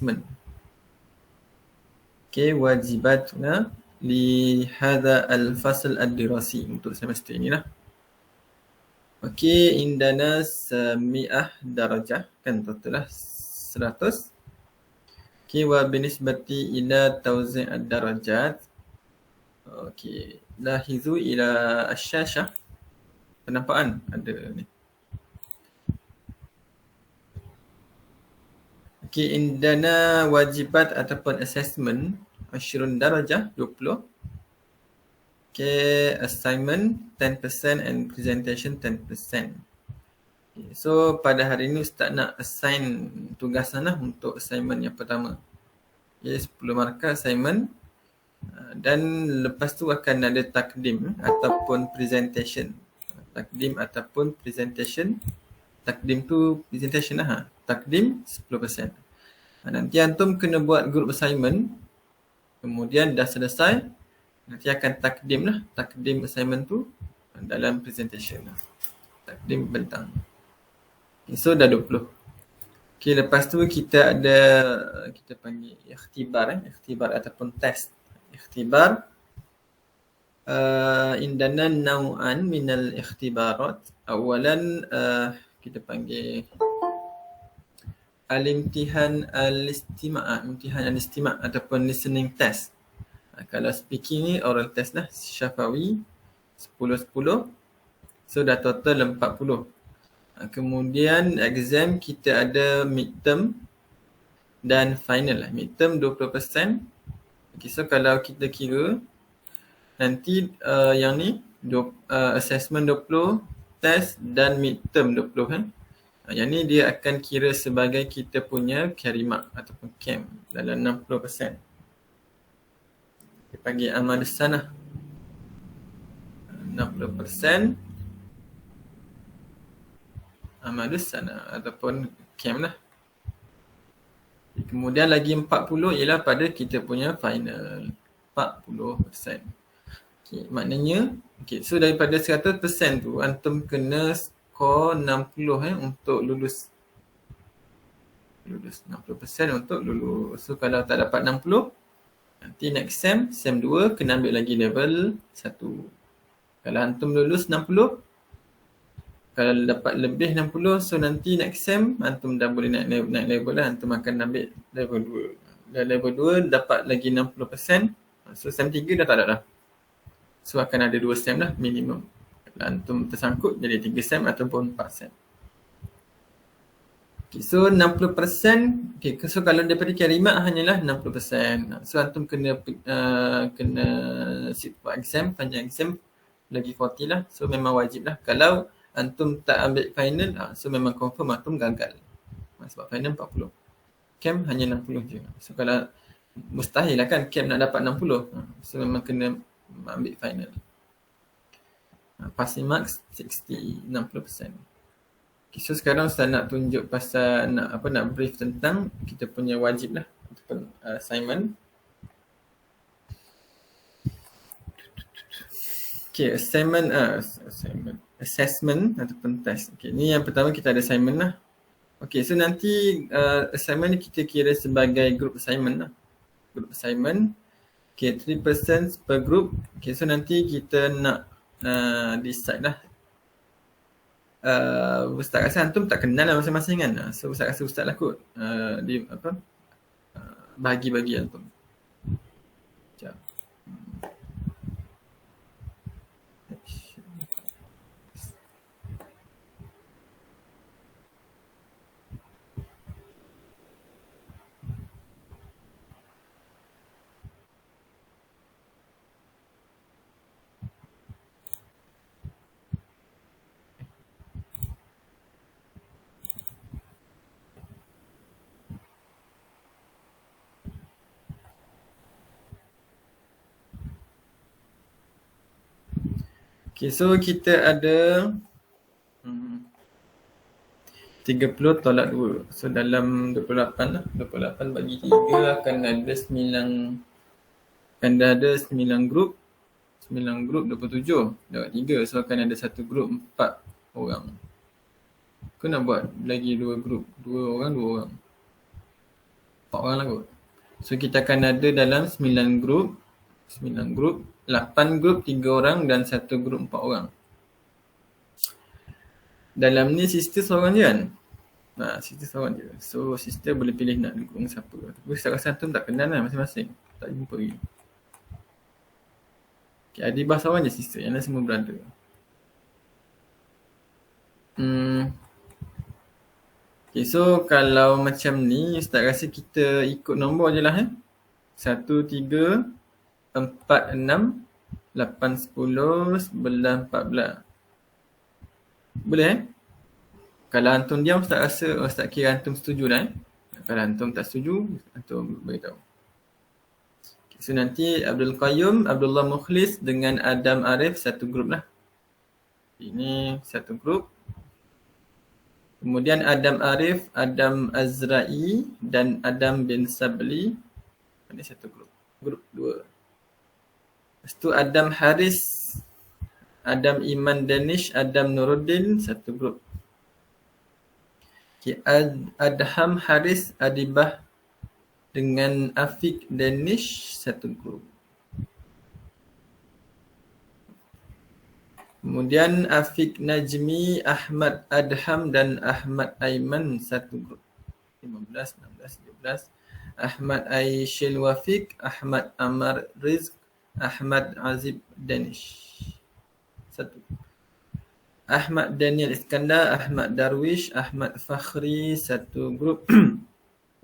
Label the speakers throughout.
Speaker 1: assessment. Okay, wajibatuna li hadha al-fasl ad-dirasi, untuk semester ini lah. Okay, indana 100 darajah, kan total lah 100. Okay, wa binisbati ila tawzi' ad-darajat. Okay, lahizu ila asyashah. Penampakan ada ni. Okay, indana wajibat ataupun assessment 20 darajah, 20. Okay, assignment 10% and presentation 10%. Okay, so pada hari ini Ustaz nak assign tugasan lah untuk assignment yang pertama. Okay, 10 markah assignment. Dan lepas tu akan ada takdim ataupun presentation. Takdim ataupun presentation. Takdim tu presentation lah. Takdim 10%. Nanti antum kena buat group assignment. Kemudian dah selesai, nanti akan takdim lah. Takdim assignment tu dalam presentation lah. Takdim bentang. Okay, so dah 20. Okay, lepas tu kita ada, kita panggil ikhtibar. Ikhtibar ataupun test. Ikhtibar. Indana naw'an minal ikhtibarat. Awalan kita panggil al-imtihan al-istima', imtihan al-istima' ataupun listening test. Kalau speaking ni oral test lah, syafawi 10-10. So dah total 40. Kemudian exam kita ada midterm dan final lah. Midterm 20%. Okay, so kalau kita kira nanti yang ni assessment 20, test dan midterm 20 kan. Yang ni dia akan kira sebagai kita punya carry mark ataupun camp dalam 60%. Kita panggil amal sanah. 60% amal sanah ataupun camp lah. Kemudian lagi 40 ialah pada kita punya final. 40%. Okay, maknanya, okay, so daripada 100% tu antum kena skor 60 untuk lulus. 60% untuk lulus. So kalau tak dapat 60, nanti next sem 2 kena ambil lagi level 1. Kalau antum lulus 60, kalau dapat lebih 60, so nanti next sem antum dah boleh naik level lah. Antum akan ambil level 2. Dan level 2 dapat lagi 60%. So sem 3 dah tak ada dah. So akan ada 2 sem lah minimum. Kalau antum tersangkut jadi 3 sem ataupun 4 sem. Okay, so 60%. Okay, so kalau daripada carry mark hanyalah 60%. So antum kena sit for exam, panjang exam lagi 40 lah. So memang wajib lah. Kalau antum tak ambil final, so memang confirm antum gagal. Sebab final 40. Camp hanya 60 je. So kalau mustahil lah kan camp nak dapat 60. So memang kena ambil final. Passing marks 60%. Okay, so sekarang Ustaz nak tunjuk pasal nak brief tentang kita punya wajib lah ataupun assignment. Okay, assessment ataupun test. Okay, ni yang pertama kita ada assignment lah. Okay, so nanti assignment ni kita kira sebagai group assignment lah. Group assignment. Okay, 3 persons per group. Okay, so nanti kita nak decide lah. Ustaz rasa antum tak kenal lah masing-masing kan. So Ustaz rasa Ustaz lah kot bagi-bagi antum. Sekejap. Okay, so kita ada 30 tolak 2. So dalam 28 lah. 28 bagi 3 akan ada 9. Akan ada 9 grup. 9 grup 27. Dapat 3. So akan ada satu grup 4 orang. Kau nak buat lagi 2 grup. 2 orang, 2 orang. 4 orang lah kot. So kita akan ada dalam 9 grup, 8 grup 3 orang dan 1 grup 4 orang. Dalam ni sister seorang je kan? Sister seorang je. So sister boleh pilih nak duduk dengan siapa. Tapi saya rasa antum tak kenal lah masing-masing. Tak jumpa lagi. Okay, Adibah seorang je sister. Yang lain semua brother. Okay, so kalau macam ni, Ustaz rasa kita ikut nombor je lah 1, 3, 4, 6, 8, 10, 11, 14. Boleh Kalau antum diam, Ustaz kira antum setuju dah Kalau antum tak setuju, antum beritahu. Okay, so nanti Abdul Qayyum, Abdullah Mukhlis dengan Adam Arif satu grup lah. Ini satu grup. Kemudian Adam Arif, Adam Azra'i dan Adam bin Sabli. Ini satu grup. Grup 2. Lepas tu Adam Haris, Adam Iman Danish, Adam Nuruddin, satu grup. Okay, Adham Haris, Adibah dengan Afiq Danish, satu grup. Kemudian Afiq Najmi, Ahmad Adham dan Ahmad Aiman, satu grup. 15, 16, 17. Ahmad Aishil Wafiq, Ahmad Amar Rizq, Ahmad Azib Danish, satu. Ahmad Daniel Iskandar, Ahmad Darwish, Ahmad Fakhri, satu grup.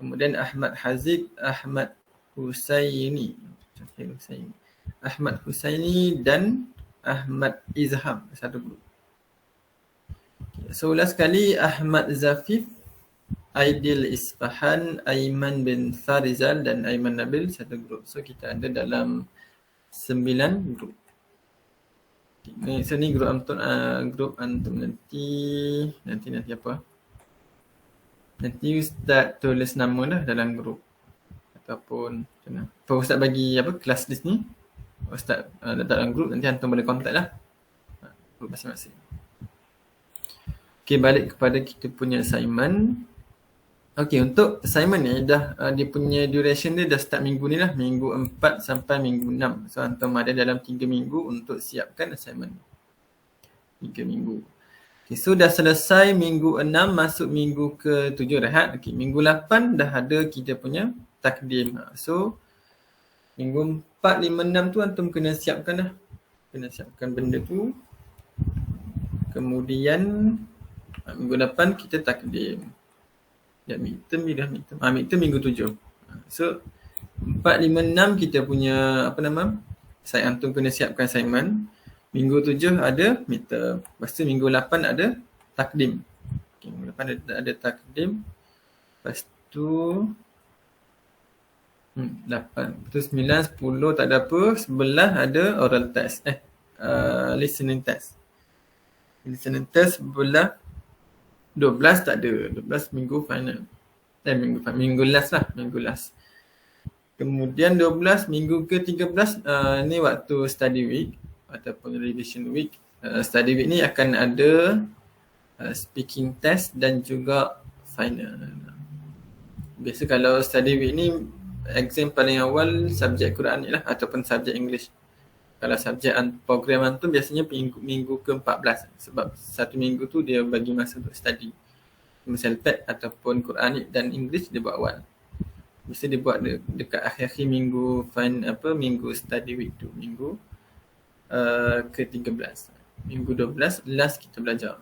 Speaker 1: Kemudian Ahmad Haziq, Ahmad Husaini, Ahmad Husaini dan Ahmad Izham, satu grup. So last kali Ahmad Zafif, Aidil Isfahan, Aiman bin Farizal dan Aiman Nabil, satu grup. So kita ada dalam 9 grup. Okay, so ni grup antum nanti apa? Nanti Ustaz tulis nama dah dalam grup. Ataupun macam mana? Ustaz bagi kelas list ni. Ustaz letak dalam grup, nanti antum boleh contact lah grup masing-masing. Okay, balik kepada kita punya assignment. Okay, untuk assignment ni dia punya duration dia dah start minggu ni lah, minggu 4 sampai minggu 6. So antum ada dalam 3 minggu untuk siapkan assignment. 3 minggu. Okay, so dah selesai minggu 6 masuk minggu ke-7 rehat. Okay, minggu 8 dah ada kita punya takdim. So minggu 4, 5, 6 tu antum kena siapkan lah. Kena siapkan benda tu. Kemudian minggu 8 kita takdim. Midterm minggu 7. So 4, 5, 6 kita punya antum kena siapkan assignment. Minggu 7 ada midterm. Lepas tu minggu 8 ada takdim. Okay, minggu 8 ada takdim. Lepas tu 8. Lepas tu 9, 10 tak ada apa. 11 ada oral test. Listening test. Listening test 11. 12 tak ada. 12 minggu final. Minggu last lah. Minggu last. Kemudian 12 minggu ke-13 ni waktu study week ataupun revision week. Study week ni akan ada speaking test dan juga final. Biasa kalau study week ni exam paling awal subjek Quran ni lah ataupun subjek English. Kalau subjek program tu biasanya minggu ke-14 sebab satu minggu tu dia bagi masa untuk study. Misal PET ataupun Quran dan English dia buat awal. Biasa dia buat dekat akhir-akhir minggu minggu study week tu, minggu ke-13. Minggu 12 last kita belajar.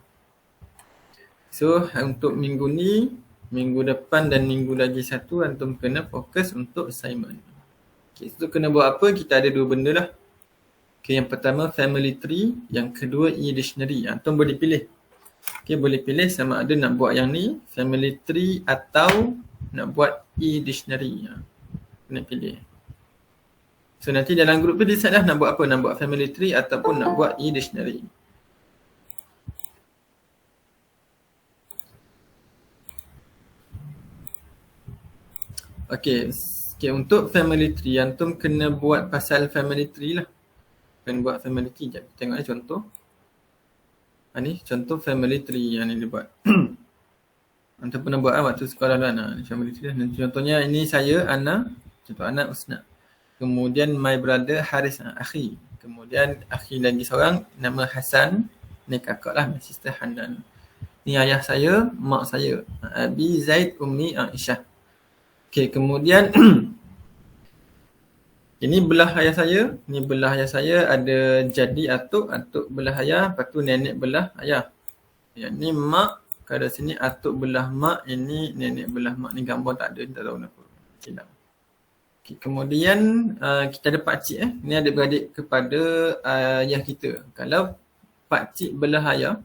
Speaker 1: So untuk minggu ni, minggu depan dan minggu lagi satu antum kena fokus untuk assignment. Okay, so kena buat apa? Kita ada 2 benda lah. Okay, yang pertama family tree, yang kedua e-dictionary. Antum boleh pilih. Okay, boleh pilih sama ada nak buat yang ni, family tree atau nak buat e-dictionary. Kena pilih. So nanti dalam grup tu decide lah nak buat apa, nak buat family tree ataupun nak buat e-dictionary. Okay, untuk family tree antum kena buat pasal family tree lah. Kena buat family tree. Sekejap, tengok contoh. Ni contoh family tree yang ni dia buat. Antum pernah buat waktu sekolah dulu family tree. Contohnya ini saya, Ana, contoh Ana, Usna. Kemudian my brother Haris, akhi. Kemudian akhi lagi seorang nama Hasan, ni kakak lah, my sister Hanan. Ni ayah saya, mak saya, Abi, Zaid, Ummi, Aisyah. Okey, kemudian ini belah ayah saya, ni belah ayah saya ada jadi atuk belah ayah, lepas tu nenek belah ayah. Yang ni mak, kat sini atuk belah mak, ini nenek belah mak. Ni gambar tak ada, tak tahu kenapa. Silap. Okay, kemudian kita ada pakcik Ni adik-beradik kepada ayah kita. Kalau pakcik belah ayah,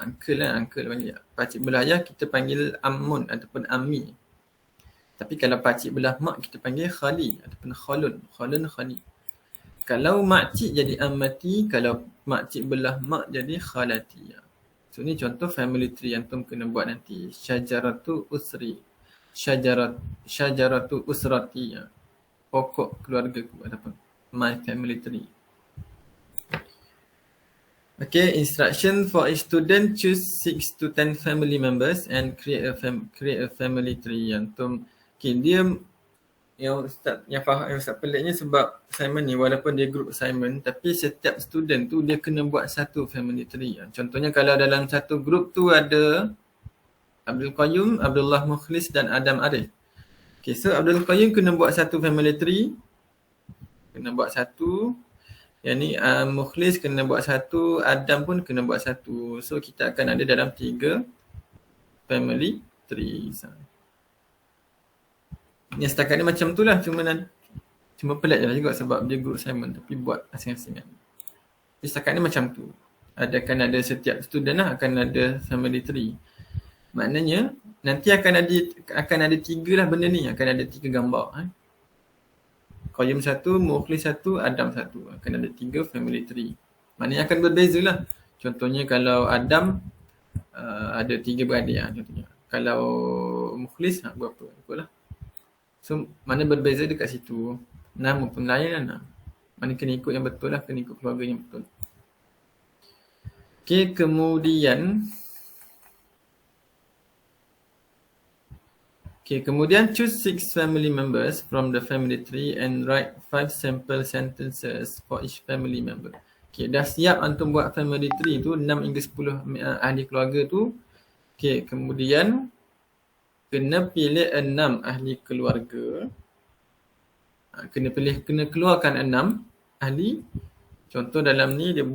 Speaker 1: uncle panggil. Pakcik belah ayah kita panggil amun ataupun ammi. Tapi kalau pakcik belah mak kita panggil khali ataupun khalun khali. Kalau makcik jadi ammati, kalau makcik belah mak jadi khalati. So ni contoh family tree yang antum kena buat nanti. Syajaratu usri. Syajaratu usrati. Pokok keluarga ataupun my family tree. Okay, instruction for each student, choose 6 to 10 family members and create a family tree. Antum dia yang Ustaz peliknya sebab assignment ni walaupun dia group assignment tapi setiap student tu dia kena buat satu family tree. Contohnya kalau dalam satu group tu ada Abdul Qayyum, Abdullah Mukhlis dan Adam Arif. Okay, so Abdul Qayyum kena buat satu family tree. Kena buat satu. Yang ni Mukhlis kena buat satu, Adam pun kena buat satu. So kita akan ada dalam 3 family tree. Yang setakat ni macam tu lah, cuma pelik je lah juga sebab dia group assignment tapi buat asing-asing kan. Jadi setakat ni macam tu. Akan ada setiap student lah akan ada family tree. Maknanya nanti akan ada 3 lah benda ni, akan ada 3 gambar. Qayyum 1, Mukhlis 1, Adam 1. Akan ada 3 family tree. Maknanya akan berbeza lah. Contohnya kalau Adam ada 3 beradik contohnya. Kalau Mukhlis berapa? Ikutlah. So, mana berbeza dekat situ. Nama pun lain lah. Mana kena ikut yang betul lah. Kena ikut keluarga yang betul. Okay, kemudian choose 6 family members from the family tree and write 5 sample sentences for each family member. Okay, dah siap antum buat family tree tu, 6 hingga 10 ahli keluarga tu. Okay, kemudian kena pilih 6 ahli keluarga. Kena keluarkan 6 ahli. Contoh dalam ni dia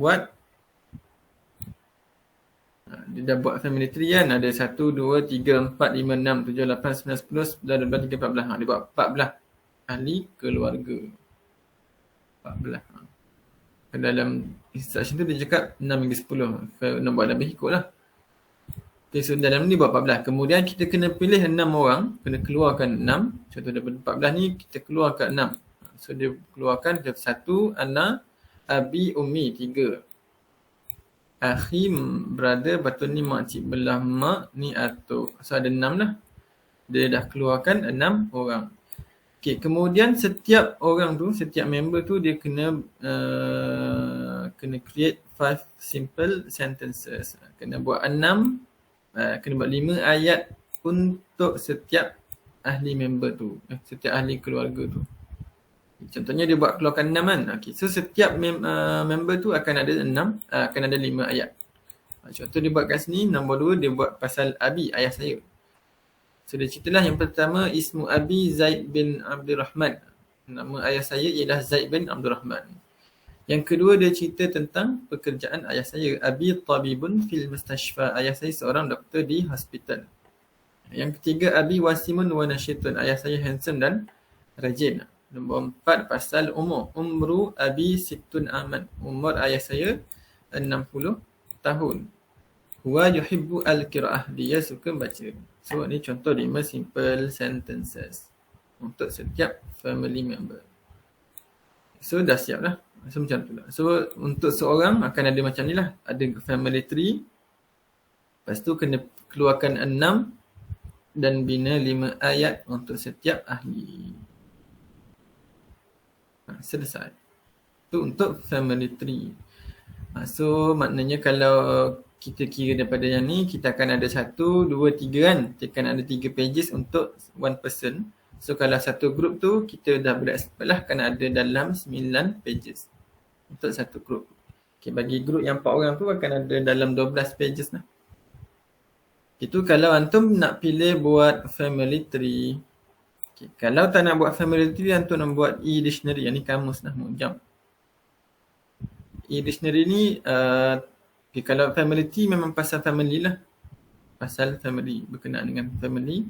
Speaker 1: dah buat family tree kan. Ada 1, 2, 3, 4, 5, 6, 7, 8, 9, 10, 11, 12, 13, 14. Dia buat 14 ahli keluarga. 14. Dalam instruction tu dia cakap 6 hingga 10. Kalau nak buat lebih ikutlah. Okay, so dalam ni buat 14. Kemudian kita kena pilih 6 orang. Kena keluarkan 6. Contoh daripada 14 ni kita keluarkan 6. So dia keluarkan 1, Ana, Abi, Ummi, 3. Akhi, brother, betul ni makcik belah mak, ni atuk. So ada 6 lah. Dia dah keluarkan 6 orang. Okay, kemudian setiap orang tu, setiap member tu dia kena create 5 simple sentences. Kena buat 6. Kena buat 5 ayat untuk setiap ahli member tu, setiap ahli keluarga tu. Contohnya dia buat keluarkan 6 kan. Okay. So setiap member tu akan ada 5 ayat. Contoh dia buat kat sini, nombor 2 dia buat pasal Abi, ayah saya. So dia ceritalah yang pertama, Ismu Abi Zaid bin Abdul Rahman. Nama ayah saya ialah Zaid bin Abdul Rahman. Yang kedua dia cerita tentang pekerjaan ayah saya. Abi tabibun fil mustashfa. Ayah saya seorang doktor di hospital. Yang ketiga, Abi wasimun wa nasyitun. Ayah saya handsome dan rajin. Nombor 4 pasal umur. Umru Abi situn aman. Umur ayah saya 60 tahun. Huwa yuhibbu al-qira'ah. Dia suka baca. So ni contoh 5 simple sentences untuk setiap family member. So dah siap lah. So macam tu lah. So untuk seorang akan ada macam ni lah. Ada family tree. Lepas tu kena keluarkan 6 dan bina 5 ayat untuk setiap ahli. Selesai. Tu untuk family tree. So maknanya kalau kita kira daripada yang ni, kita akan ada 1, 2, 3 kan. Kita akan ada 3 pages untuk one person. So kalau satu group tu kita dah berekspert lah, akan ada dalam 9 pages untuk satu group. Okay, bagi group yang 4 orang tu akan ada dalam 12 pages lah. Itu kalau antum nak pilih buat family tree. Okay, kalau tak nak buat family tree, antum nak buat e-dictionary. Yang ni kamus lah, mujam. E-dictionary ni okay, kalau family tree memang pasal family lah. Pasal family, berkenaan dengan family.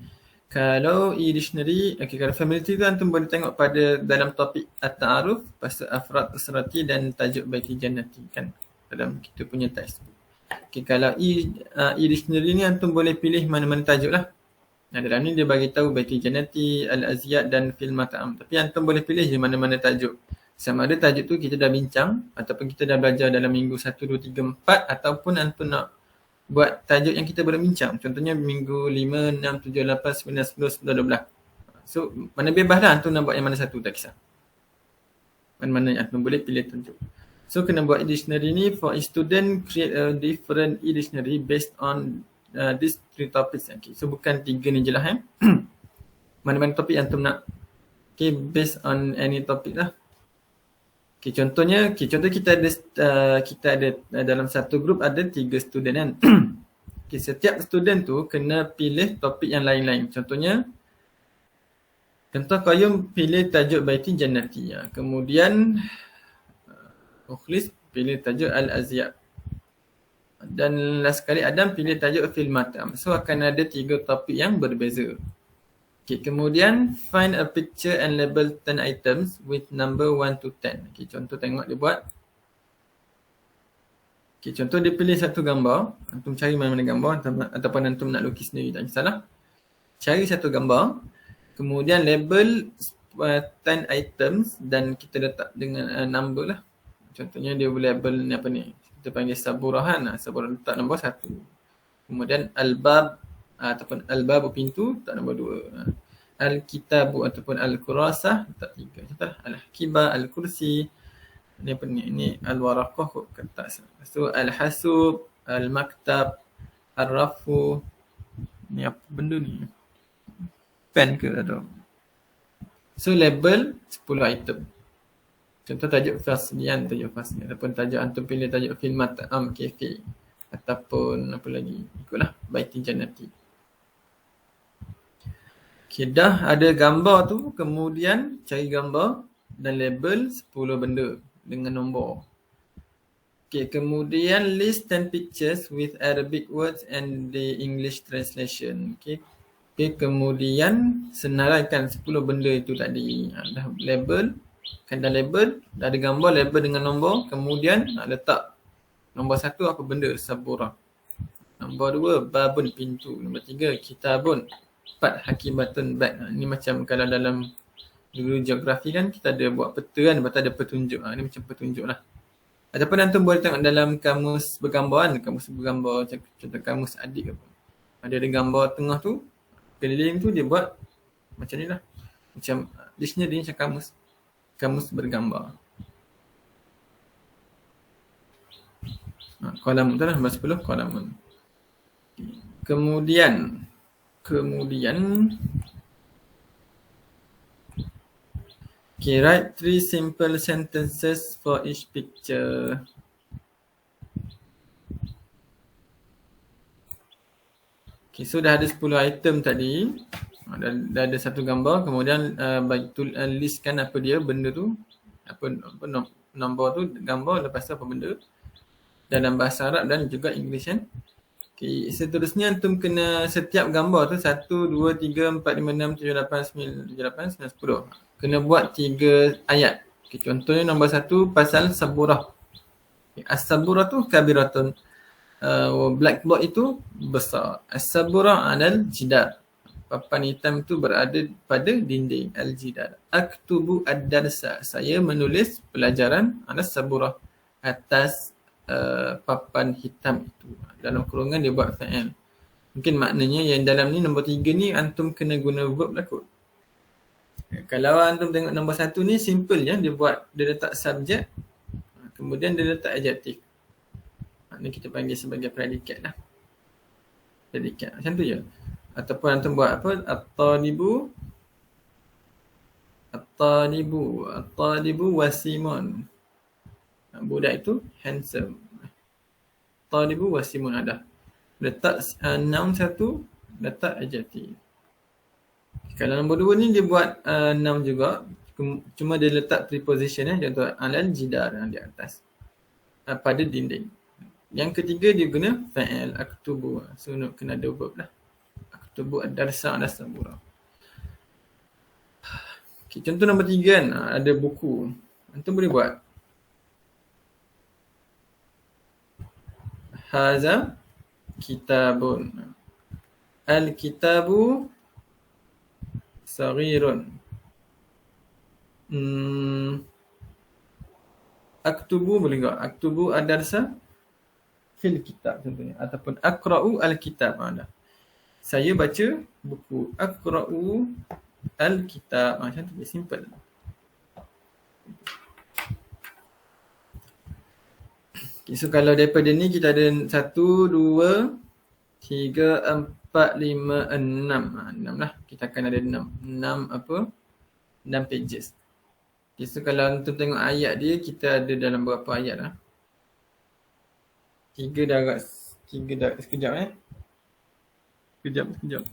Speaker 1: Kalau e-dictionary, okay, kalau family tree tu antum boleh tengok pada dalam topik at-ta'aruf, pasal afrad usrati dan tajuk baiti jannati kan, dalam kita punya textbook. Okay, kalau e-dictionary ni antum boleh pilih mana-mana tajuk lah. Dalam ni dia bagi tahu baiti jannati, al-aziyad dan fil mat'am. Tapi antum boleh pilih je mana-mana tajuk. Sama ada tajuk tu kita dah bincang ataupun kita dah belajar dalam minggu 1, 2, 3, 4 ataupun antum nak buat tajuk yang kita baru bincang. Contohnya minggu 5, 6, 7, 8, 9, 10, 11, 12. So mana bebas lah antum nak buat yang mana satu, tak kisah. Mana-mana yang antum boleh pilih tajuk. So kena buat e-dictionary ni for a student, create a different e-dictionary based on these 3 topics. Okay. So bukan 3 ni je lah mana-mana topik yang antum nak. Okay, based on any topic lah. Okay, contohnya contoh kita ada dalam satu group ada 3 student kan. Okay, setiap student tu kena pilih topik yang lain-lain. Contohnya Qayyum pilih tajuk baiti jannati. Kemudian Mukhlis pilih tajuk al-aziyad. Dan last sekali Adam pilih tajuk fil mat'am. So akan ada 3 topik yang berbeza. Okay, kemudian find a picture and label 10 items with number 1 to 10. Okay, contoh tengok dia buat. Okay, contoh dia pilih satu gambar. Antum cari mana-mana gambar ataupun antum nak lukis sendiri, tak kisahlah. Cari satu gambar. Kemudian label 10 items dan kita letak dengan number lah. Contohnya dia boleh label ni apa ni. Kita panggil saburahan. Saburah letak nombor 1. Kemudian albab ataupun albabu pintu letak nombor 2. Al-kitabu ataupun al-kurasah letak 3. Contohlah al-hikibah, al-kursi. Ni apa ni? Ini al-waraqah kot kertas. So al-hasub, al-maktab, al-rafu. Ni apa benda ni? Pen ke atau? So label 10 item. Contoh tajuk faslian, ataupun tajuk antum pilih tajuk fil mat'am cafe ataupun apa lagi, ikutlah baiti jannati. Okay, dah ada gambar tu, kemudian cari gambar dan label 10 benda dengan nombor. Okay, kemudian list 10 pictures with Arabic words and the English translation. Okay, kemudian senaraikan 10 benda itu tadi. Dah label, kan dah label, dah ada gambar, label dengan nombor. Kemudian nak letak nombor 1 apa benda, saburah. Nombor 2 babun, pintu. Nombor 3 kitabun. 4 hakibatun, bag. Ni macam kalau dalam dulu geografi kan kita ada buat peta kan, lepas tu ada petunjuk. Ni macam petunjuk lah. Ataupun antum boleh tengok dalam kamus bergambar kan, kamus bergambar contoh kamus adik apa. Ada gambar tengah tu, keliling tu dia buat macam ni lah. Macam dictionary macam kamus bergambar. Kolam tu lah, nombor 10 kolam. Kemudian okay, write 3 simple sentences for each picture. Okay, so dah ada 10 item tadi. Dah ada satu gambar, kemudian listkan apa dia benda tu, apa nombor tu, gambar, lepas tu apa benda dalam bahasa Arab dan juga English kan. Okay, seterusnya antum kena setiap gambar tu 1, 2, 3, 4, 5, 6, 7, 8, 9, 10. Kena buat 3 ayat. Okay, contohnya nombor 1 pasal saburah. Okay, as-saburah tu kabiratun. Blackboard itu besar. As-saburah alal jidar. Papan hitam itu berada pada dinding. Al-jidar. Aktubu ad-darsa. Saya menulis pelajaran as-saburah atas papan hitam itu. Dalam kurungan dia buat fa'il. Mungkin maknanya yang dalam ni nombor 3 ni antum kena guna verb lah kot. Kalau antum tengok nombor 1 ni simple je, dia letak subjek, kemudian dia letak adjektif. Ni kita panggil sebagai predikat lah. Predikat macam tu je. Ataupun antum buat apa? At-talibu wasimun. Budak itu handsome. Talibu wasimun ada. Letak noun satu, letak adjektif. Kalau nombor 2 ni dia buat noun juga. Cuma dia letak preposition contoh alal jidar di atas. Pada dinding. Yang ketiga dia guna fa'il aktubu. So kena ada verb lah. Aktubu ad-darsa ala sabura. Okay, contoh nombor 3 kan, ada buku. Antum boleh buat haza kitabun. Al-kitabu saghirun. Aktubu boleh enggak? Aktubu ad-darsa fil kitab contohnya. Ataupun akra'u al-kitab. Saya baca buku. Akra'u al-kitab. Macam tu, simple. Okay, so kalau daripada ni kita ada 1, 2, 3, 4, 5, 6. 6 lah. Kita akan ada 6. 6 apa? 6 pages. Okay, so kalau antum tengok ayat dia, kita ada dalam berapa ayat lah? 3 dah agak, 3 dah, sekejap Sekejap.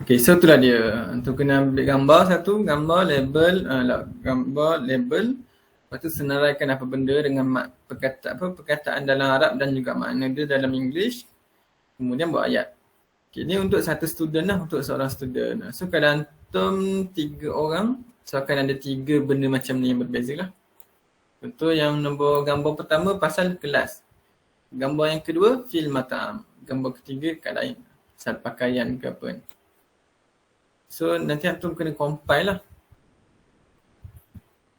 Speaker 1: Okay, so itulah dia. Untuk kena ambil gambar satu, gambar label. Lepas tu senaraikan apa benda dengan perkataan dalam Arab dan juga makna dia dalam English. Kemudian buat ayat. Okay, ni untuk satu student lah, untuk seorang student. So kalau antum 3 orang, so akan ada 3 benda macam ni yang berbeza lah. Contoh yang nombor gambar pertama pasal kelas. Gambar yang kedua, fil mata'am. Gambar ketiga kat lain. Pasal pakaian ke apa ni. So nanti antum kena compile lah.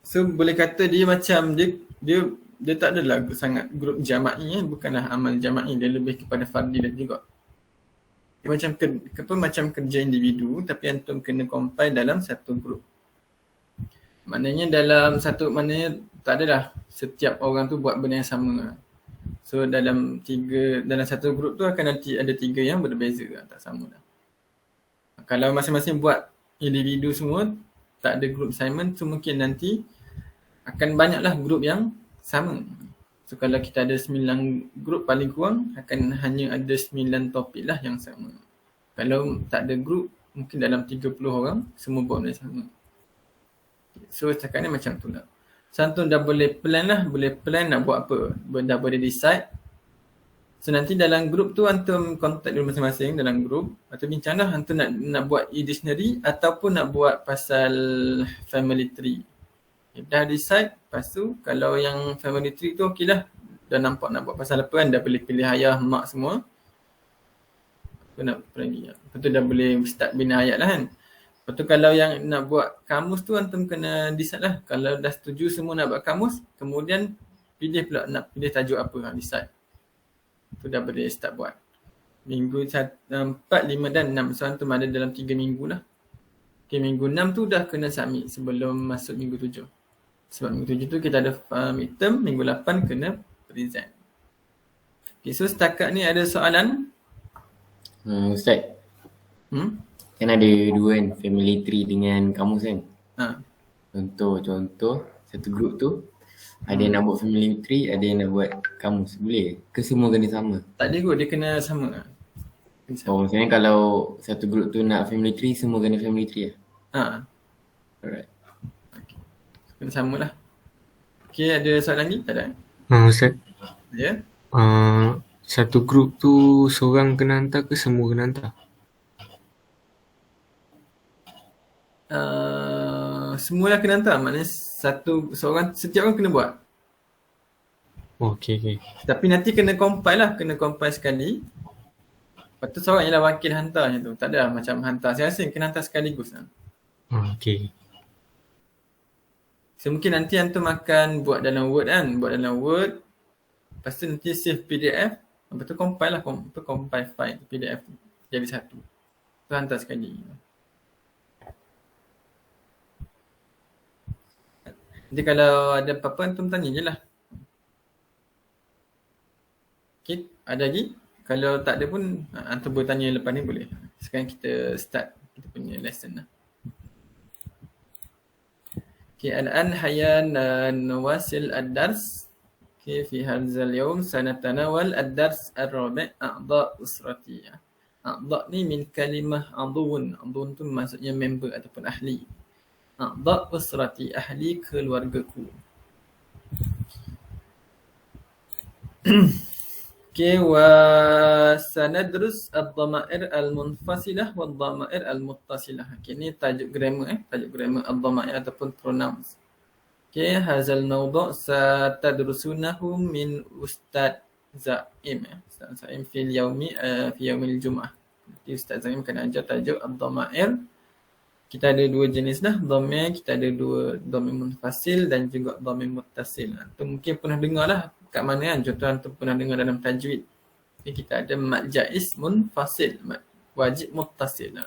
Speaker 1: So boleh kata dia macam dia tak adalah sangat grup jama'i bukanlah amal jama'i, dia lebih kepada fardilah juga. Dia macam kerja individu tapi antum kena compile dalam satu grup. Maknanya dalam satu, maknanya tak adalah setiap orang tu buat benda yang sama. So dalam satu grup tu akan nanti ada 3 yang berbeza, tak sama lah. Kalau masing-masing buat individu semua, tak ada group assignment, so mungkin nanti akan banyaklah group yang sama. So kalau kita ada 9 group paling kurang, akan hanya ada 9 topik lah yang sama. Kalau tak ada group, mungkin dalam 30 orang, semua buat benda sama. So cakap ni macam tu lah. So antum dah boleh plan lah, nak buat apa. Dah boleh decide. So nanti dalam grup tu antum kontak dulu masing-masing dalam grup atau bincang lah antum nak buat e-dictionary ataupun nak buat pasal family tree. Dah decide, lepas tu kalau yang family tree tu okey lah. Dah nampak nak buat pasal apa kan, dah boleh pilih ayah, mak semua. Apa nak lagi. Lepas tu dah boleh start bina ayat lah kan. Lepas tu kalau yang nak buat kamus tu antum kena decide lah. Kalau dah setuju semua nak buat kamus, kemudian pilih pula nak pilih tajuk apa, decide. Tu dah boleh start buat. Minggu 4, 5 dan 6. So antum ada dalam 3 minggu lah. Okay, minggu 6 tu dah kena submit sebelum masuk minggu 7. Sebab minggu 7 tu kita ada midterm, minggu 8 kena present. Okay, so setakat ni ada soalan?
Speaker 2: Ustaz, kan ada dua kan, family tree dengan kamus kan. Contoh satu grup tu ada yang nak buat family tree, ada yang nak buat kamus. Boleh ke semua kena sama?
Speaker 1: Tak ada kot, dia kena sama.
Speaker 2: Maksudnya kalau satu grup tu nak family tree, semua kena family tree lah?
Speaker 1: Alright. Okay. Kena sama lah. Okay, ada soalan lagi? Tak ada?
Speaker 3: Ustaz.
Speaker 1: Ya?
Speaker 3: Satu grup tu seorang kena hantar ke semua kena hantar?
Speaker 1: Semualah kena hantar. Maknanya setiap orang kena buat.
Speaker 3: Okay.
Speaker 1: Tapi nanti kena compile lah. Kena compile sekali. Lepas tu seorang ialah wakil hantarnya tu. Tak ada macam hantar. Saya rasa kena hantar sekaligus lah.
Speaker 3: Okay.
Speaker 1: So mungkin nanti antum akan buat dalam Word kan. Buat dalam Word. Lepas tu nanti save PDF. Lepas tu compile lah. Compile file PDF tu. Jadi satu. Tu hantar sekali. Nanti kalau ada apa-apa antum tanya je lah. Okay, ada lagi? Kalau tak ada pun antum boleh tanya lepas ni boleh. Sekarang kita start kita punya lesson lah. Okay, الآن حيا نواصل الدرس. Okay, في هذا اليوم سنتناول الدرس الرابع أعضاء أسرتي. أعضاء ni min kalimah adun. Adun tu maksudnya member ataupun ahli. أعضاء أسرتي, ahli keluargaku. Okay, وسندرس الضمائر المنفصلة والضمائر المتصلة. Okay, ni tajuk grammar tajuk grammar الضمائر ataupun pronouns. Okay, هذا الموضوع ستدرسونه من أستاذ زائم. Ustaz Zaim في يوم الجمعة. Jadi Ustaz Zaim akan ajar tajuk الضمائر. Kita ada dua jenis dah, dhamir, kita ada dua dhamir munfasil dan juga dhamir muttasil. Tu mungkin pernah dengar lah kat mana kan, contoh antum pernah dengar dalam tajwid. Okay, kita ada mad jaiz munfasil, mad wajib muttasil.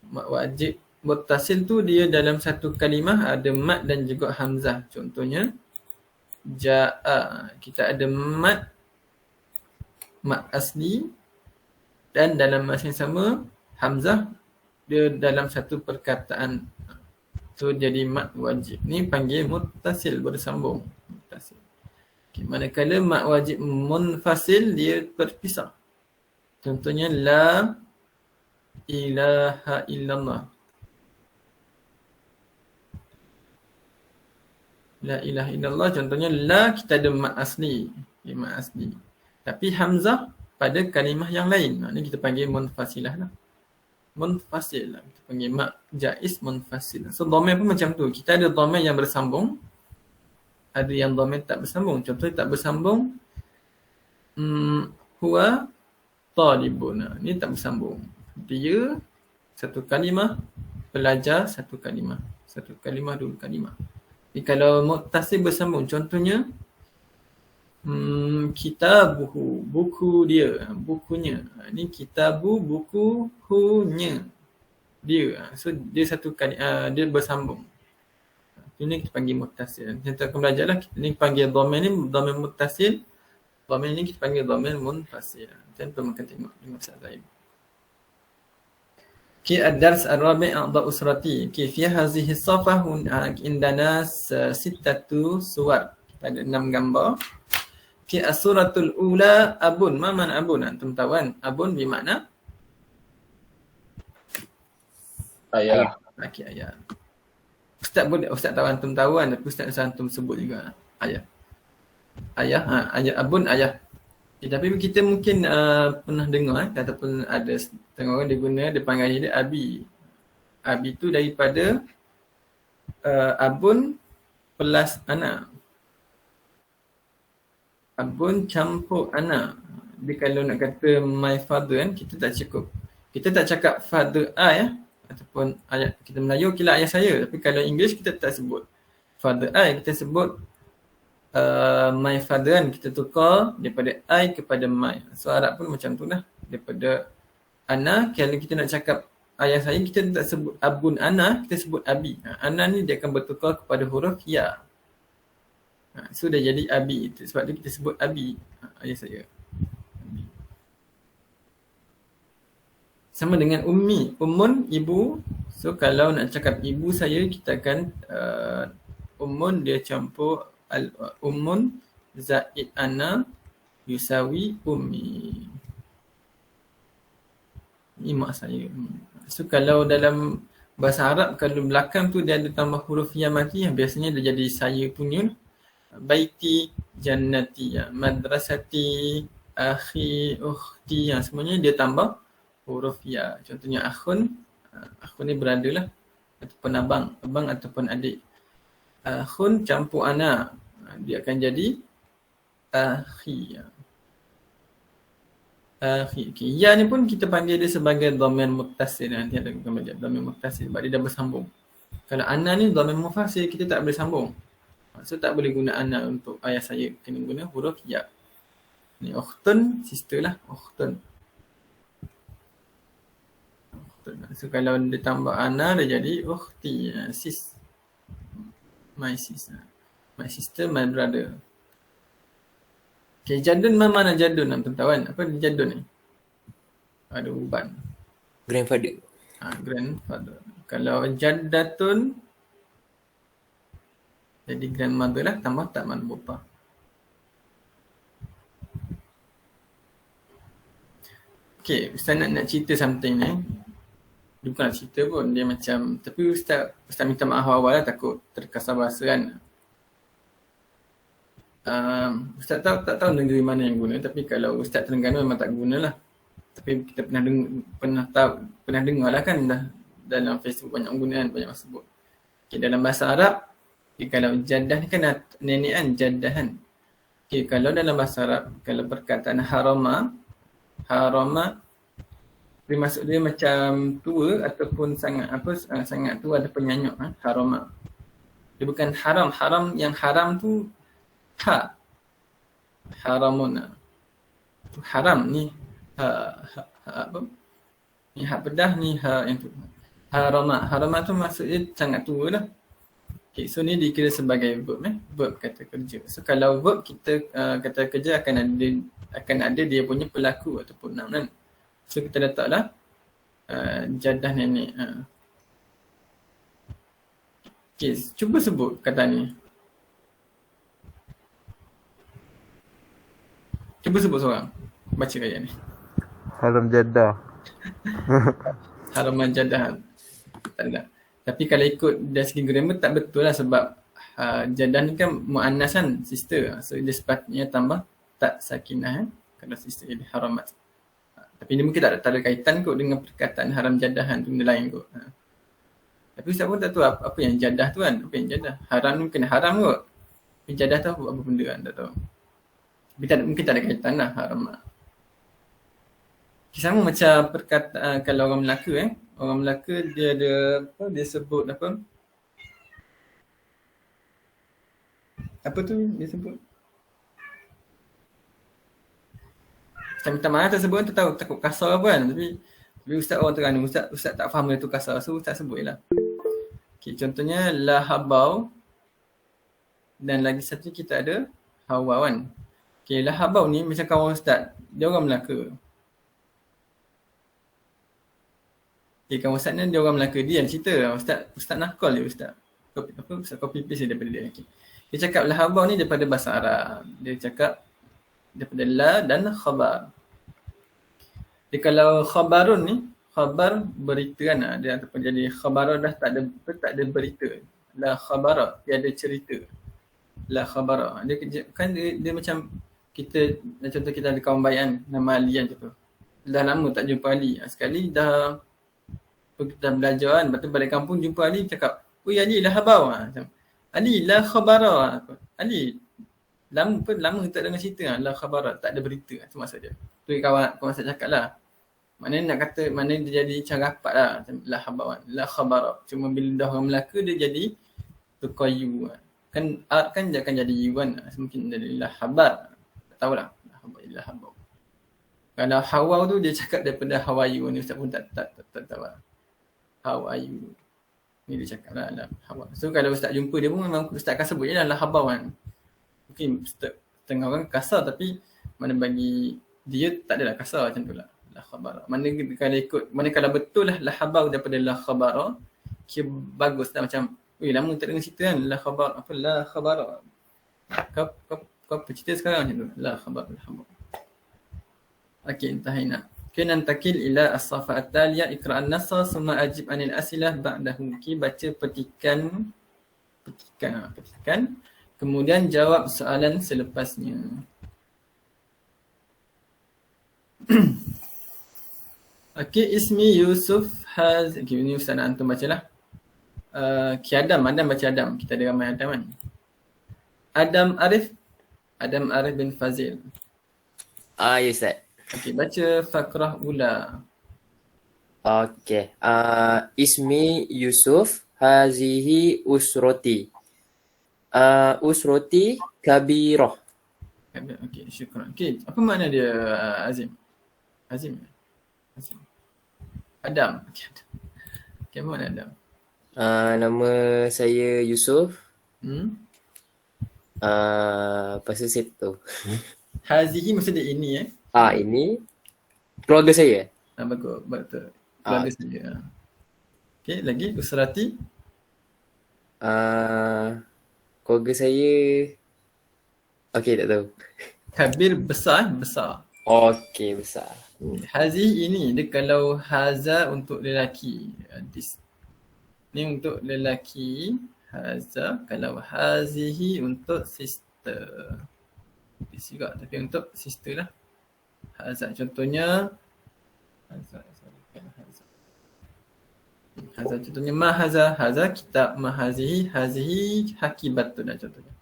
Speaker 1: Mad wajib muttasil tu dia dalam satu kalimah ada mad dan juga hamzah. Contohnya ja'a, kita ada mad asli dan dalam masa yang sama hamzah dia dalam satu perkataan. So jadi mad wajib. Ni panggil muttasil, bersambung. Muttasil. Okay, manakala mad wajib munfasil dia berpisah. Contohnya la ilaha illallah. La ilaha illallah contohnya la kita ada mad asli. Okay, mad asli. Tapi hamzah pada kalimah yang lain. Maknanya kita panggil munfasilah lah. Munfasil lah. Kita panggil mad jaiz munfasil. So dhamir pun macam tu. Kita ada dhamir yang bersambung. Ada yang dhamir tak bersambung. Contohnya tak bersambung. Huwa talibun. Ni tak bersambung. Dia satu kalimah. Pelajar satu kalimah. Satu kalimah dua kalimah. Jadi kalau muttasil bersambung. Contohnya kitabuhu, buku dia, bukunya. Ni kitabu, buku, hunya, dia. So dia satu kali, dia bersambung. Ini kita panggil muttasil. Kita akan belajar lah. Ini panggil dhamir ni dhamir muttasil. Dhamir ni kita panggil dhamir munfasil. Contoh makan tengok di Ustaz Zaim. Okay, ad-dars ar-rabi' a'dha' usrati. Okay, fi hadhihi as-safah indana sittatu suwar. Kita ada 6 gambar. Okay, as-suratul ula abun. Ma mana abun? Antum tahu kan? Abun bermakna
Speaker 2: Ayah.
Speaker 1: Okay, ayah. Ustaz tahu antum tahu kan, tapi Ustaz rasa antum sebut juga ayah. Ayah, ayah abun ayah. Tapi kita mungkin pernah dengar ataupun ada setengah orang dia panggil dia abi. Abi tu daripada abun plus anak. Abun campur anak. Dia kalau nak kata my father kan, kita tak cukup. Kita tak cakap father I ataupun ayat kita Melayu, okeylah ayah saya. Tapi kalau English kita tak sebut father I, kita sebut my father kan. Kita tukar daripada I kepada my. So Arab pun macam tu lah. Daripada ana, kalau kita nak cakap ayah saya, kita tak sebut abun ana, kita sebut abi. Ana ni dia akan bertukar kepada huruf ya. So dah jadi abi. Sebab tu kita sebut abi, ayah saya. Abi. Sama dengan ummi. Ummun, ibu. So kalau nak cakap ibu saya, kita akan ummun dia campur ummun zaid ana yusawi ummi. Ini mak saya. So kalau dalam bahasa Arab, kalau belakang tu dia ada tambah huruf ya mati, biasanya dia jadi saya punya. Baiti, jannati, madrasati, akhi, ukhti, semuanya dia tambah huruf ya. Contohnya akhun, akhun ni berada lah. Ataupun abang ataupun adik. Akhun campur ana, dia akan jadi akhi. Okay. Ya ni pun kita panggil dia sebagai dhamir muttasil. Nanti ada gambar dia, dhamir muttasil sebab dia dah bersambung. Kalau ana ni dhamir mufasil, kita tak boleh sambung. So tak boleh guna ana untuk ayah saya, kena guna huruf ya. Ni ukhtun, sister lah, ukhtun. So kalau dia tambah ana, dia jadi ukhti, sis. My sis. My sister, my brother. Okay, jadun mana jadun tuan-tuan? Apa jadun ni? Ada uban.
Speaker 4: Grandfather.
Speaker 1: Grandfather. Kalau jaddatun, jadi grandmother lah, tambah tak mana bapa. Okay, Ustaz nak cerita something ni. Dia bukan nak cerita pun, dia macam, tapi Ustaz minta maaf awal lah, takut terkasar bahasa kan. Ustaz tak tahu negeri mana yang guna, tapi kalau Ustaz Terengganu memang tak guna lah. Tapi kita pernah dengar lah kan, dah dalam Facebook banyak penggunaan, banyak orang sebut. Okay, dalam bahasa Arab, okay, kalau jaddah ni kan nenek kan, jaddah kan. Okay, kalau dalam bahasa Arab, kalau perkataan harama, maksud dia macam tua ataupun sangat tua, ada penyanyuk, harama. Dia bukan haram. Yang haram tu haramun. Haram ni apa? Ni hak pedah, ni yang tu. Harama tu maksudnya sangat tua lah. Okay, so ni dikira sebagai verb kata kerja. So kalau verb kita kata kerja akan ada dia punya pelaku ataupun noun kan. So kita letaklah jadah nenek. Okay, cuba sebut kata ni. Cuba sebut seorang. Baca ayat ni.
Speaker 5: Haram jadah.
Speaker 1: Haraman jadah. Tak ada. Tapi kalau ikut dari segi grammar tak betul lah, sebab jadah ni kan mu'annas kan, sister. So dia sepatutnya tambah tak sakinah kalau sister jadi haramat. Tapi dia mungkin tak ada kaitan kot dengan perkataan haram jadahan tu, benda lain kot. Tapi Ustaz pun tak tahu apa yang jadah tu kan. Apa yang jadah? Haram ni kena haram kot. Tapi jadah tu apa benda kan, tak tahu. Tapi mungkin tak ada kaitan lah haram. Sama macam perkataan kalau orang Melaka orang Melaka dia ada apa, dia sebut apa tu dia sebut, saya minta maaf tak sebut, tu tahu takut kasar apa kan, tapi Ustaz orang Terengganu, Ustaz tak faham itu kasar, so Ustaz sebut je lah. Okay, contohnya lahabau dan lagi satu kita ada hawa kan. Okay, lahabau ni macam kawan Ustaz, dia orang Melaka. Okay, kawan Ustaz ni dia orang Melaka, dia yang cerita. Ustaz nakal dia Ustaz. Ustaz copy paste daripada dia. Okay. Dia cakap lahabau ni daripada bahasa Arab. Dia cakap daripada la dan khabar. Jadi kalau khabarun ni, khabar berita kan, dia ataupun jadi khabar dah tak ada berita. La khabara, dia ada cerita. La khabara. Dia kan dia macam kita, contoh kita ada kawan baik kan, nama Ali kan contoh. Dah lama tak jumpa Ali. Sekali dah kita belajar kan, lepas tu balik kampung jumpa Ali, cakap, "Oi Ali, la habau." Macam, "Ali, la khabara." Ali, lama tak dengar cerita lah, la khabara, tak ada berita. Itu maksud dia. Tu kawan saya cakap lah. Maknanya nak kata, mana dia jadi macam rapat lah. La habawan, la khabara. Cuma bila dah orang Melaka dia jadi tukar U. Kan art kan dia akan jadi U kan. Mungkin jadi la habar. Tak tahulah. La habar, la habar. Kalau hawau tu dia cakap daripada how are you ni, Ustaz pun tak tahu lah. How are you? Ni dia cakap lah hawa. So kalau Ustaz jumpa dia pun memang Ustaz akan sebut je lah habawan. Mungkin setengah orang kasar tapi mana bagi dia tak adalah kasar macam tu lah. La khabara. Mana kalau betul lah la habar daripada la khabara, kira bagus lah macam, lama tak dengar cerita kan, la khabar, apa la khabara. Kau apa cerita sekarang macam tu? La khabar, la khabar. Okey, intahina. Nantakil ila as-safa at-taliya, iqra' an-nassa summa ajib anil asilah ba'dahu. Baca petikan. Kemudian jawab soalan selepasnya. Okey, ismi Yusuf okey, ini Ustaz nak antum bacalah. Adam baca Adam. Kita ada ramai Adam kan. Adam Arif bin Fazil.
Speaker 2: Ya Ustaz.
Speaker 1: Okey, baca fakrah ula.
Speaker 2: Okey. Ismi Yusuf, hazihi usroti. Usroti kabirah.
Speaker 1: Okey, syukran. Okey, apa makna dia Azim? Adam. Okey, apa makna Adam?
Speaker 2: Nama saya Yusuf.
Speaker 1: Hmm?
Speaker 2: Pasal saya tahu.
Speaker 1: Hazihi maksud dia ini
Speaker 2: Ini keluarga saya.
Speaker 1: Bagus, betul. Keluarga saya. Okey, lagi usrati.
Speaker 2: Keluarga saya. Okey, tak tahu.
Speaker 1: Kabir besar.
Speaker 2: Okey, besar.
Speaker 1: Hazihi ini dia kalau haza untuk lelaki. This. Ni untuk lelaki. Haza. Kalau hazihi untuk sister. This juga tapi untuk sister lah. Haza contohnya Haza contohnya ma haza kitab, ma hazihi hakibatun lah contohnya.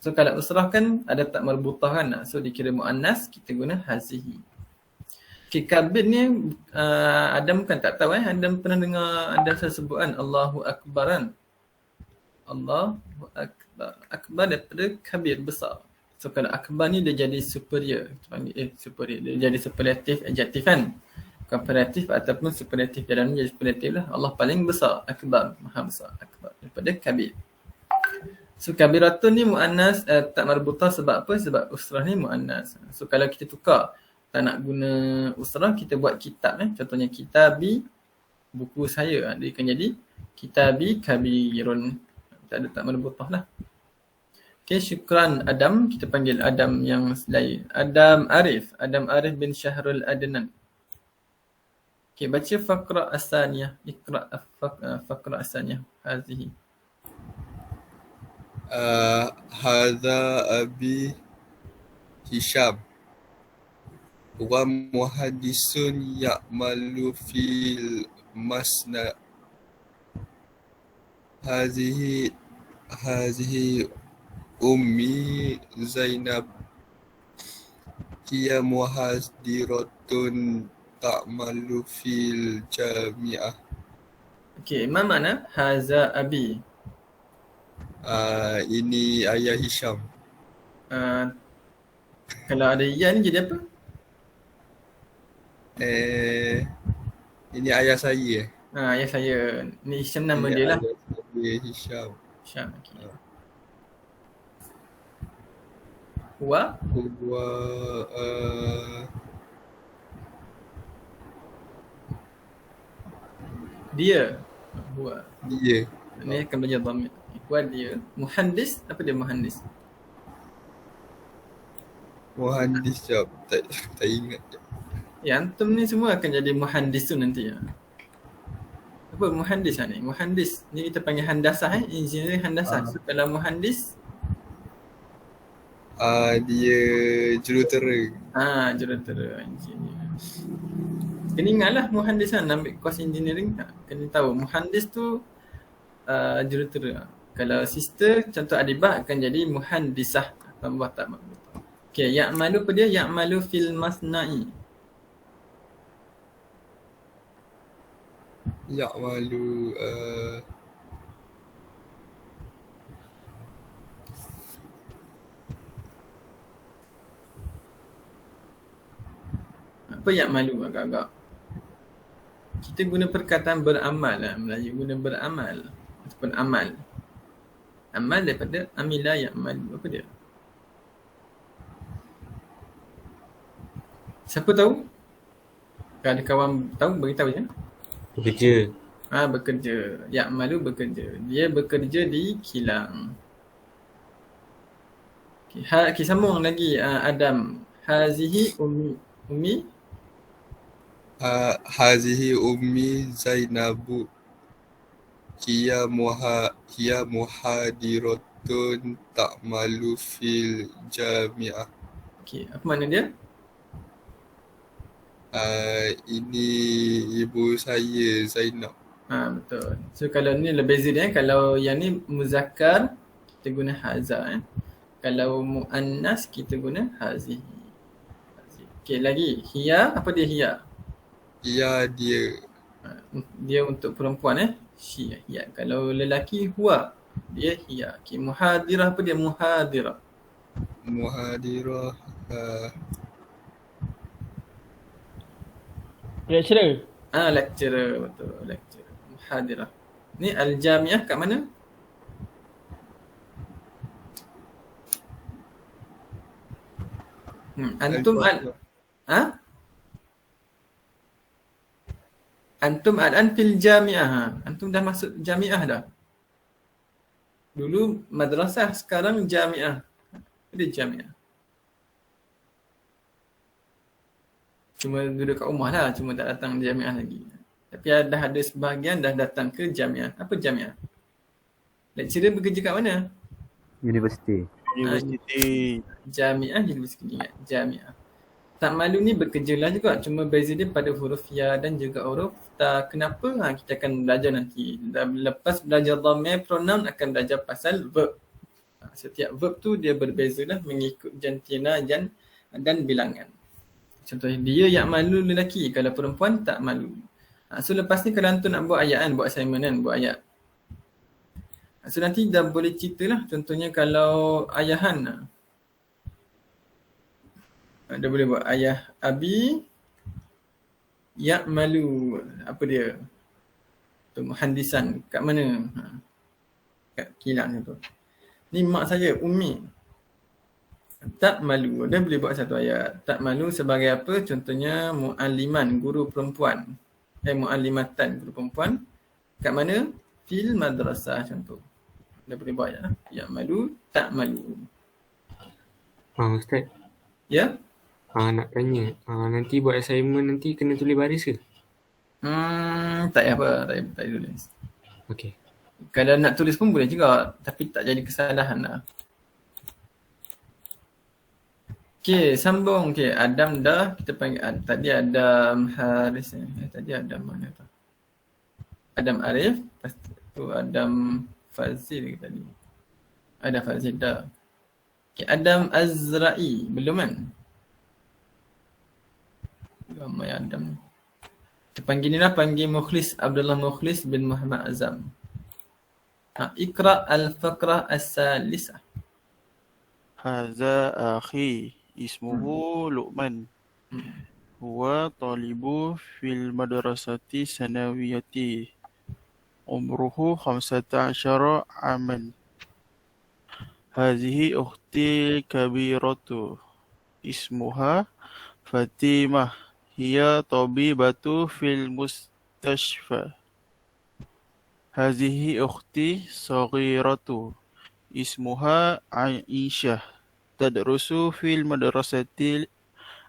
Speaker 1: So kalau usrah kan ada tak marbutah kan, so dikira muannas kita guna hazihi. Okay, kabir ni Adam kan tak tahu Adam pernah dengar Adam sebut kan Allahu Akbaran. Allahu Akbar. Akbar daripada kabir, besar. So kalau akbar ni dia jadi superior. Kita panggil superior. Dia jadi superlatif adjektif kan. Komparatif ataupun superlatif. Dalam ni jadi superlatif lah. Allah paling besar. Akbar. Maha besar. Akbar. Daripada kabir. So kabiratun ni mu'annas tak marbutah sebab apa? Sebab usrah ni mu'annas. So kalau kita tukar tak nak guna usrah, kita buat kitab Contohnya kitabi, buku saya. Dia akan jadi kitabi kabirun. Tak ada tak marbutah lah. Okay, syukran Adam. Kita panggil Adam yang lain. Adam Arif bin Syahrul Adnan. Okay, baca faqra as-saniyah. Iqra' faqra as-saniyah. Hazihi.
Speaker 4: Hadza Abi Hisham wa muhaddisun ya'malu fil masna. Hazihi Ummi Zainab hiya muhadiratun ta'malu fil jami'ah.
Speaker 1: Okey, mana haza abi?
Speaker 4: Ini ayah Hisham.
Speaker 1: Kalau ada ya ni jadi apa?
Speaker 4: Ini ayah saya.
Speaker 1: Ayah saya. Ni Hisham nama dia lah.
Speaker 4: Ayah Hisham.
Speaker 1: Hisham. Okay. Huwa dia. Huwa.
Speaker 4: Dia.
Speaker 1: Ni akan belajar dhamir. Huwa dia. Muhandis. Apa dia muhandis?
Speaker 4: Muhandis jawab. Tak ingat.
Speaker 1: Ya, antum ni semua akan jadi muhandis tu nanti ya. Apa muhandis lah ni? Muhandis. Ni kita panggil handasah engineering handasah. So kalau muhandis
Speaker 4: dia jurutera.
Speaker 1: Jurutera engineer. Kena ingatlah muhandis kan, ambil course engineering kena tahu muhandis tu jurutera. Kalau sister contoh adibah akan jadi muhandisah, tambah tak makbul. Okey, ya'malu apa dia? Ya'malu fil masna'i.
Speaker 4: Ya'malu
Speaker 1: Apa ya'malu agak-agak? Kita guna perkataan beramal lah. Melayu guna beramal ataupun amal. Amal daripada amila ya'malu. Apa dia? Siapa tahu? Kalau ada kawan tahu, beritahu je.
Speaker 3: Bekerja.
Speaker 1: Bekerja. Ya'malu bekerja. Dia bekerja di kilang. Okay, sambung lagi Adam. Hazihi ummi.
Speaker 4: hazihi ummi Zainabu hiya muhadiratun ta'malu fil jami'ah.
Speaker 1: Okay, apa makna dia?
Speaker 4: Ini ibu saya Zainab.
Speaker 1: Betul. So kalau ni lebih beza dia, kalau yang ni muzakkar kita guna haza. Kalau muannas kita guna hazihi. Okay, lagi hiya, apa dia hiya?
Speaker 4: Hiya dia.
Speaker 1: Dia untuk perempuan hiya. Kalau lelaki huwa, dia hiya. Okay, muhadirah, apa dia muhadirah?
Speaker 4: Muhadirah
Speaker 6: Lecturer.
Speaker 1: Lecturer, betul, lecturer. Muhadirah. Ni al-jamiah kat mana? Antum Antum al-an fil jamiah. Antum dah masuk jamiah dah. Dulu madrasah, sekarang jamiah. Ada jamiah. Cuma duduk kat rumah lah, cuma tak datang jamiah lagi. Tapi dah ada sebahagian dah datang ke jamiah. Apa jamiah? Lecturer bekerja kat mana?
Speaker 5: Universiti.
Speaker 1: Jamiah, universiti, ingat. Jamiah. Ta'malu ni bekerjalah juga, cuma beza dia pada huruf ya dan juga huruf ta. Kenapa? Kita akan belajar nanti. Lepas belajar dhamir pronoun akan belajar pasal verb. Setiap verb tu dia berbeza lah mengikut jantina dan bilangan. Contohnya dia ya'malu lelaki, kalau perempuan tak malu. So lepas ni kalau antum nak buat ayat kan, buat assignment kan, buat ayat. So nanti dah boleh cerita lah. Contohnya kalau ayahan, dah boleh buat ayah abi ya'malu. Apa dia? Tu muhandisan. Kat mana? Kat kilang tu. Ni mak saya, Ummi. Tak malu. Dia boleh buat satu ayat. Tak malu sebagai apa? Contohnya mu'alliman, guru perempuan. Mu'allimatan, guru perempuan. Kat mana? Fil madrasah contoh. Dia boleh buat ayat. Ya malu, tak malu.
Speaker 3: Ustaz.
Speaker 1: Ya?
Speaker 3: Nak tanya. Nanti buat assignment nanti kena tulis baris ke?
Speaker 1: Tak payah apa. Tak payah tulis.
Speaker 3: Okey.
Speaker 1: Kalau nak tulis pun boleh juga. Tapi tak jadi kesalahan lah. Okay, sambung. Okay, Adam dah. Kita panggil tadi Adam Haris. Tadi Adam mana tu? Adam Arif. Lepas tu Adam Fazil ke tadi? Adam Fazil dah. Okay, Adam Azra'i. Belum kan? Ramai Adam ni. Kita panggil ni lah. Panggil Mukhlis. Abdullah Mukhlis bin Muhammad Azam. Iqra' al-faqrah as-salisah.
Speaker 7: Haza akhi. Ismuhu Luqman. Huwa talibu fil madrasati sanawiyati. Umruhu 15 aman. Hazihi ukhti kabiratu. Ismuha Fatimah. Hiya tabibatu fil mustashfa. Hazihi ukhti saghiratu. Ismuha Aisyah. Tadrusu fil madrasatil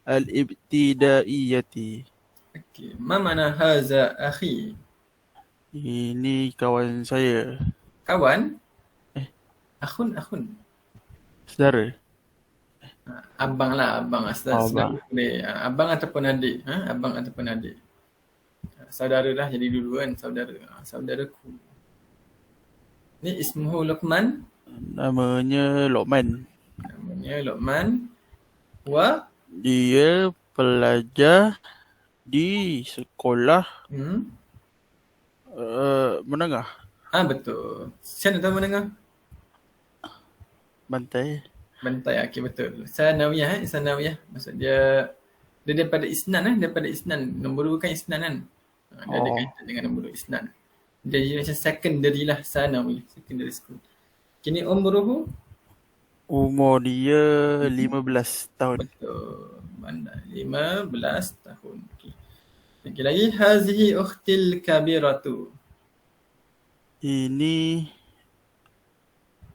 Speaker 7: al-ibtidaiyati.
Speaker 1: Okay. Ma mana haza akhi?
Speaker 7: Ini kawan saya.
Speaker 1: Kawan? Akhun.
Speaker 7: Saudara.
Speaker 1: Abang lah, abang.
Speaker 7: Abang.
Speaker 1: Abang ataupun adik. Abang ataupun adik. Saudara lah jadi dulu kan, saudara. Saudaraku. Ni ismuhu Luqman.
Speaker 7: Namanya Luqman. Dia pelajar di sekolah Menengah.
Speaker 1: Betul. Saya nak tahu menengah.
Speaker 7: Bantai.
Speaker 1: Bantai, okey betul. Sanawiyah sanawiyah. Maksud dia daripada isnan daripada isnan. Nombor 2 kan isnan kan. Dia ada kaitan dengan nombor 2 isnan. Dia macam secondary lah, sanawi, secondary school. Kini umruhu?
Speaker 7: Umur dia 15 tahun.
Speaker 1: Betul. Bandar 15 tahun. Okey. Lagi lagi, hazihi ukhtil kabiratu.
Speaker 7: Ini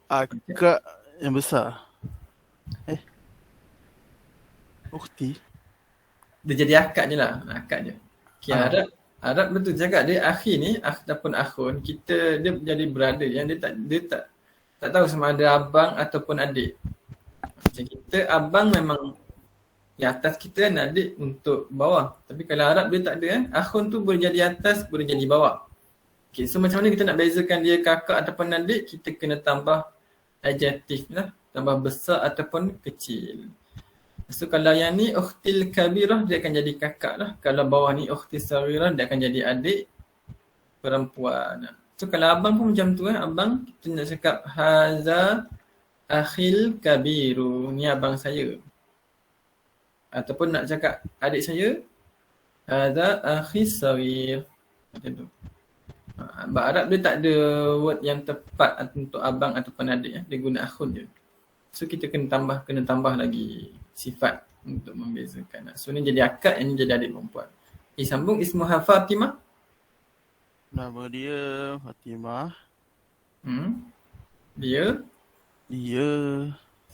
Speaker 7: akak yang besar. Ukhti.
Speaker 1: Dia jadi akak je lah. Akak je. Okay, Arab betul cakap dia akhi ni ataupun akhun, kita dia jadi brother yang dia tak tahu sama ada abang ataupun adik. Macam kita abang memang di atas kita kan, adik untuk bawah. Tapi kalau Arab dia tak ada akhun tu boleh jadi atas, boleh jadi bawah. Okay, so macam mana kita nak bezakan dia kakak ataupun adik, kita kena tambah adjektif lah, tambah besar ataupun kecil. So kalau yang ni ukhtil kabirah, dia akan jadi kakak lah. Kalau bawah ni ukhtil saghirah, dia akan jadi adik perempuan. So kalau abang pun macam tu abang, kita nak cakap haza akhil kabiru, ni abang saya. Ataupun nak cakap adik saya, haza akhis saghir. Macam tu. Bahasa Arab dia tak ada word yang tepat untuk abang ataupun adik. Dia guna akhun je. So kita kena tambah lagi sifat untuk membezakan. So ni jadi akak, yang ni jadi adik perempuan. Sambung, ismuha Fatimah.
Speaker 7: Nama dia Fatimah.
Speaker 1: Dia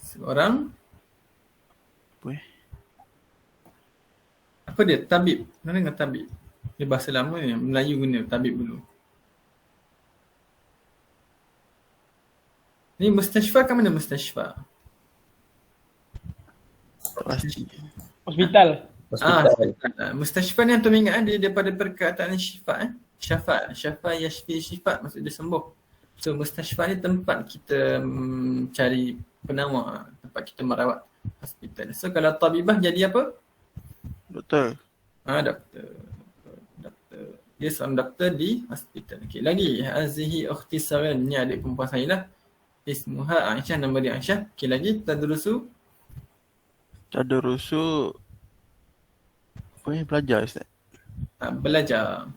Speaker 1: seorang apa dia? Tabib. Mana dengan tabib? Dia bahasa lama ni, Melayu guna tabib dulu. Ni mustashfa kan, mana mustashfa?
Speaker 6: Hospital.
Speaker 1: Mustashfa ni antum ingat dia daripada perkataan syifa syafa yashfi syifa, maksud dia sembuh. So mustashfa ni tempat kita cari penawar, tempat kita merawat, hospital. So kalau tabibah jadi apa?
Speaker 7: Doktor.
Speaker 1: Doktor. Dia seorang doktor di hospital. Okey, lagi hazihi ukhti saghir, ni adik perempuan saya lah. Ismuha Aisyah, nama dia Aisyah. Okey, lagi tadrusu
Speaker 7: apa ni, belajar Ustaz?
Speaker 1: Belajar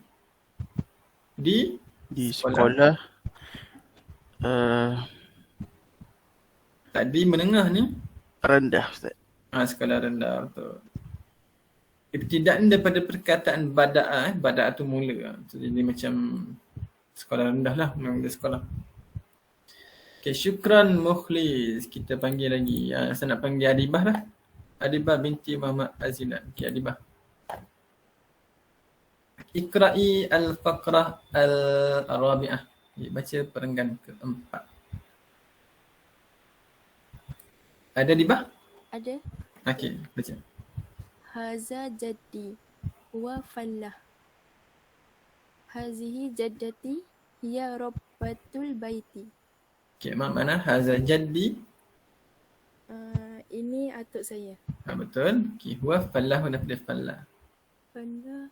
Speaker 1: di
Speaker 7: sekolah.
Speaker 1: Tadi menengah ni
Speaker 7: Rendah Ustaz.
Speaker 1: Sekolah rendah, betul. Ibtidak ni daripada perkataan bada'a. Bada'a tu mula. So, jadi macam sekolah rendah lah, mula sekolah. Okay, syukran mukhlis. Kita panggil lagi. Saya nak panggil Adibah lah. Adibah binti Muhammad Azilan. Okay, Adibah. Iqra'i al-faqrah al-rabi'ah. Baca perenggan keempat. Ada Adibah?
Speaker 8: Ada.
Speaker 1: Okay, baca.
Speaker 8: Haza jaddi wa fallah. Hazihi jaddati hiya rabbatul baiti.
Speaker 1: Okay, mana haza jaddi?
Speaker 8: Ini atuk saya.
Speaker 1: Betul. Okay, huwa fallahu nafdil fallah.
Speaker 8: Fallah.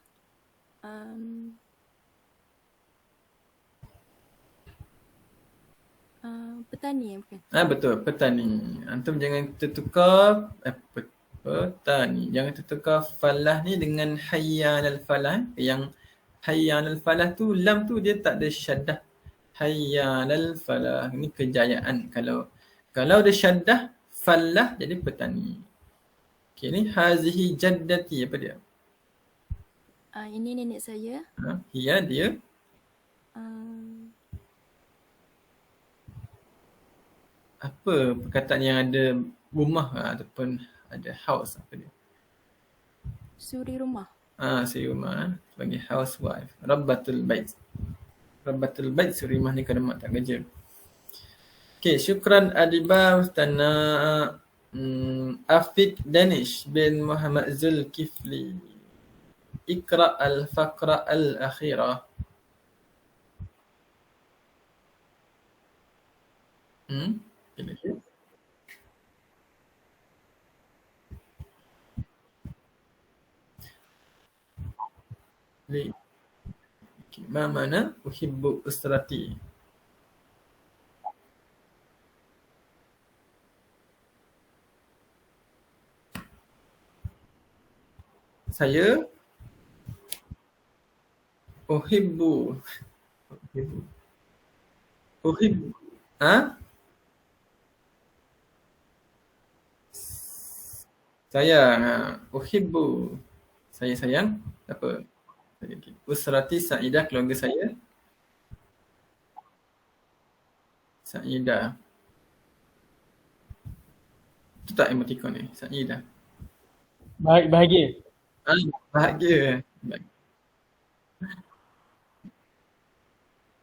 Speaker 8: Petani bukan?
Speaker 1: Betul, petani. Antum jangan tertukar petani. Jangan tertukar falah ni dengan hayyan al-falah. Yang hayyan al-falah tu, lam tu dia tak ada syaddah. Hayyan al-falah. Ini kejayaan. Kalau ada syaddah, falah jadi petani. Okay, ni hazihi jaddati, apa dia?
Speaker 8: Ini nenek saya.
Speaker 1: Hiya, dia. Apa perkataan yang ada rumah ataupun ada house, apa dia?
Speaker 8: Suri rumah.
Speaker 1: Suri rumah. Sebagai housewife. Rabbatul bait. Rabbatul bait, suri rumah ni kalau mak tak kerja. Okay, syukran Adibah Ustana Afiq Danish bin Muhammad Zulkifli. Iqra' al-faqra al-akhirah. Okay. Ma mana uhibbu usrati? Saya uhibbu. Uhibbu. Ha? Sayang. Uhibbu. Saya sayang. Apa? Usrati Sa'idah, keluarga saya. Sa'idah. Itu tak emoticon ni. Sa'idah.
Speaker 6: Bahagia.
Speaker 1: Bahagia.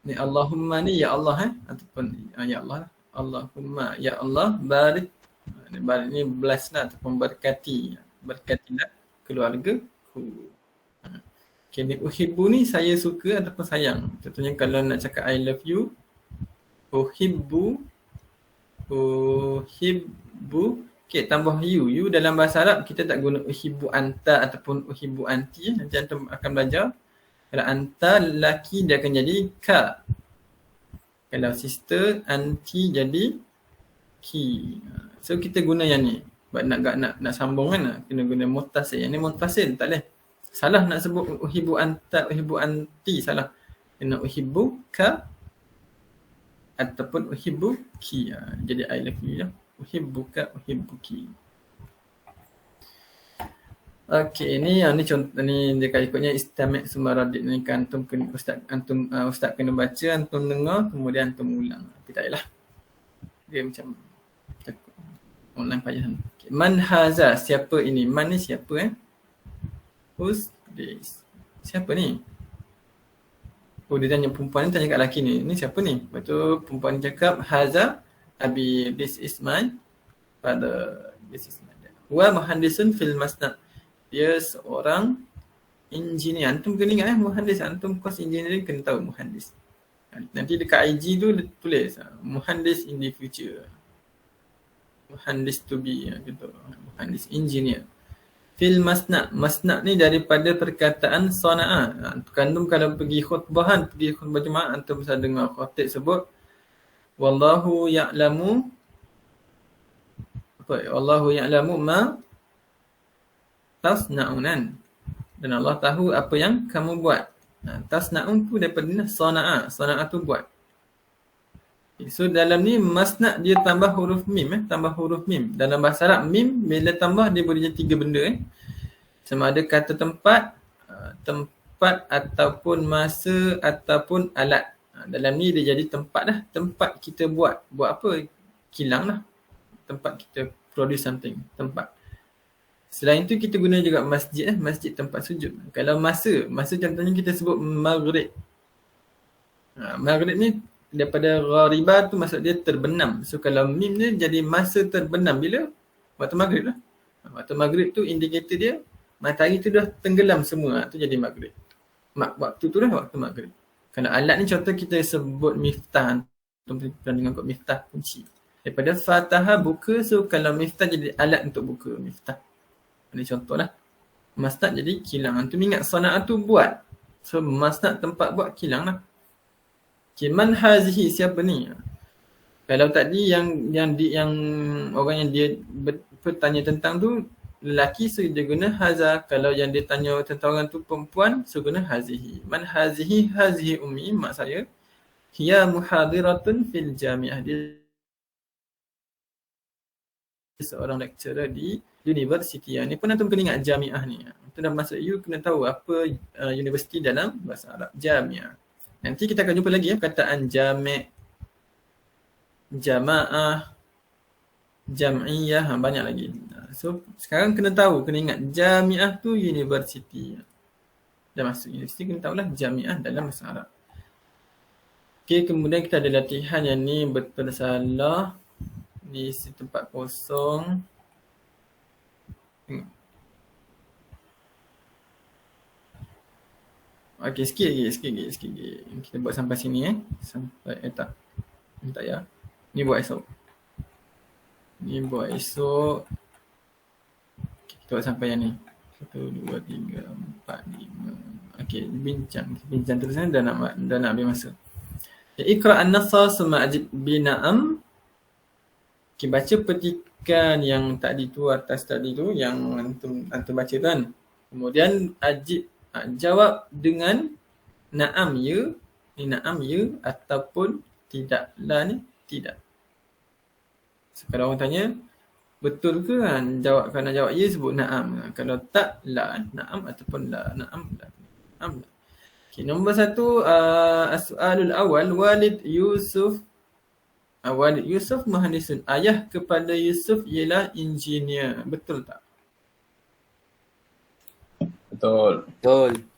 Speaker 1: Ni Allahumma ni ya Allah ataupun ya Allah lah. Allahumma ya Allah barik. Barik ni bless lah ataupun berkati. Berkatilah keluargaku. Okay, ni uhibbu ni saya suka ataupun sayang. Contohnya kalau nak cakap I love you, uhibbu. Okay, tambah you. You dalam bahasa Arab kita tak guna uhibbu anta ataupun uhibbu anti. Nanti antum akan belajar. Kalau anta lelaki dia akan jadi ka. Kalau sister, anti jadi ki. So kita guna yang ni. Nak sambung kan, kena guna muttasil. Yang ni muttasil tak boleh. Salah nak sebut uhibbu anta, uhibbu anti, salah. Kena uhibbu ka ataupun uhibbu ki. Jadi I love you lah. Uhibbuka, uhibbuki. Okey, ni contoh ni dia ikutnya istami' summa radid ni kan antum kena ustaz kena baca, antum dengar, kemudian antum ulang. Tapi tak yalah. Dia macam online payah. Okay. Man haza, siapa ini? Man ni siapa Who's this? Siapa ni? Oh, dia tanya perempuan ni, tanya kat lelaki ni. Ni siapa ni? Lepas tu perempuan ni cakap haza abi, this is my father. This is my dad. Wa muhandisun fil masna'. Dia seorang engineer. Antum kena ingat muhandis. Antum course engineering kena tahu muhandis. Nanti dekat IG tu tulis muhandis in the future. Muhandis to be gitu. Muhandis engineer. Fil masna'. Masna' ni daripada perkataan sana'a. Antum kalau pergi khutbahan, pergi khutbah Jumaat, antum bisa dengar khatib sebut wallahu ya'lamu wallahu ya'lamu ma tasna'unan. Dan Allah tahu apa yang kamu buat. Tasna'un tu daripada sana'a. Sana'a tu buat. So dalam ni masna' dia tambah huruf mim. Tambah huruf mim. Dalam bahasa Arab mim bila tambah dia boleh jadi 3 benda. Sama ada kata tempat, tempat ataupun masa ataupun alat. Dalam ni dia jadi tempat dah. Tempat kita buat. Buat apa? Kilang lah. Tempat kita produce something. Tempat. Selain tu kita guna juga masjid. Masjid tempat sujud. Kalau masa contohnya kita sebut maghrib. Maghrib ni daripada ghariba tu maksud dia terbenam. So kalau mim ni jadi masa terbenam bila? Waktu maghrib lah. Waktu maghrib tu indikator dia matahari tu dah tenggelam semua. Tu jadi maghrib. Waktu tu dah waktu maghrib. Kalau alat ni contoh kita sebut miftah. Antum pernah dengar kot miftah kunci. Daripada fataha buka. So kalau miftah jadi alat untuk buka miftah. Ini contohlah. Masnad jadi kilang. Antum ingat sana'ah tu buat. So masnad tempat buat kilang lah. Okay, man hazihi, siapa ni? Kalau tadi yang orang yang dia bertanya tentang tu lelaki, so dia guna haza. Kalau yang dia tanya tentang orang tu perempuan, so guna hazihi. Man hazihi, hazihi ummi, mak saya. Hiya muhadiratun fil jami'ah. Dia seorang lecturer di university. Ni pun antum kena ingat jami'ah ni. Antum dah masuk you kena tahu apa universiti dalam bahasa Arab. Jami'ah. Nanti kita akan jumpa lagi perkataan jami', jama'ah, jam'iyah, banyak lagi. So sekarang kena tahu, kena ingat jami'ah tu university. Dah masuk universiti kena tahulah jami'ah dalam bahasa Arab. Okay, kemudian kita ada latihan yang ni betul salah. Ni isi tempat kosong. Okey, sikit lagi. Kita buat sampai sini Sampai tak. Ni tak ya. Ni buat esok. Okay, kita buat sampai yang ni. 1, 2, 3, 4, 5. Okey, bincang terus dah nak ambil masa. Iqra an-nassa summa ajib bi na'am. Okey, baca petikan yang tadi tu, atas tadi tu yang antum baca tu kan. Kemudian jawab dengan na'am ya. Ni na'am ya ataupun tidak. La ni tidak. So, kalau orang tanya betul ke kan, kalau jawab ya sebut na'am. Kalau tak la, na'am ataupun la. Na'am la. Na'am la. Okay, nombor 1 as-soalul awal Walid Yusuf muhandisun. Ayah kepada Yusuf ialah engineer. Betul tak?
Speaker 2: Betul.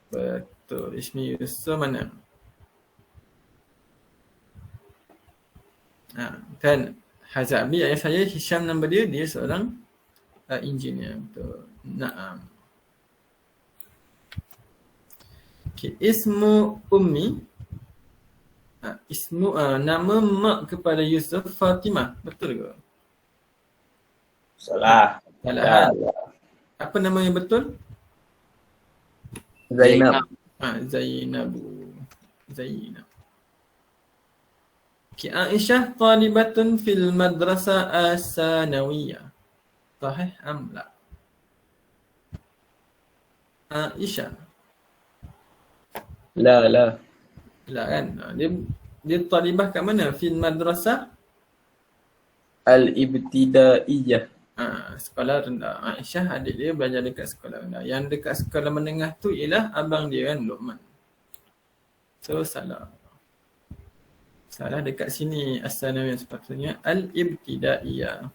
Speaker 1: Betul. Ismi Yusuf mana? Kan Hazabi ayah saya, Hisham nama dia seorang engineer. Betul. Naam. Okay. Ismu ummi. Nama mak kepada Yusuf Fatimah. Betul ke?
Speaker 2: Salah.
Speaker 1: Apa nama yang betul?
Speaker 2: Zainab.
Speaker 1: Zainab. Okay. Aisyah talibatun fil madrasah as-sanawiyah. Sahih am la? Aisyah.
Speaker 2: La
Speaker 1: kan. Dia talibah kat mana? Fil madrasah
Speaker 2: al-ibtidaiyah.
Speaker 1: Sekolah rendah. Aisyah adik dia belajar dekat sekolah rendah. Yang dekat sekolah menengah tu ialah abang dia kan, Luqman. So salah dekat sini as-sanawiyah, sepatutnya al-ibtidaiyah.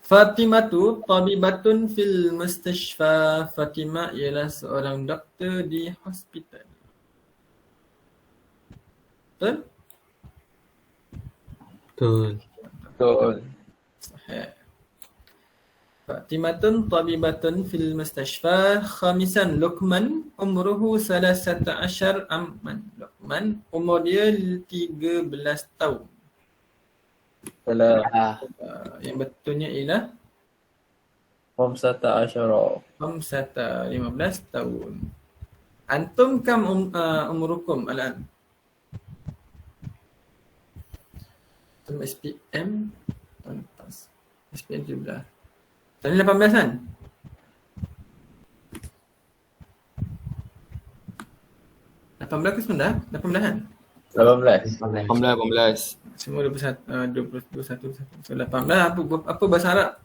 Speaker 1: Fatimatu tabibatun fil mustashfa. Fatimah ialah seorang doktor di hospital. Betul?
Speaker 2: Betul.
Speaker 1: Sahih. Fatimatun tabibatun fil mustashfa. Khamisan Luqman umruhu 13 amman. Luqman umur dia 13 tahun.
Speaker 2: Salah.
Speaker 1: Yang betulnya ialah
Speaker 2: 15
Speaker 1: tahun. Antum kam umurukum al-an? Antum SPM pantas. SPM 17. Tadi 18 kan? ke 19? 18 kan?
Speaker 2: 18.
Speaker 1: Semua 21. So 18 apa bahasa Arab?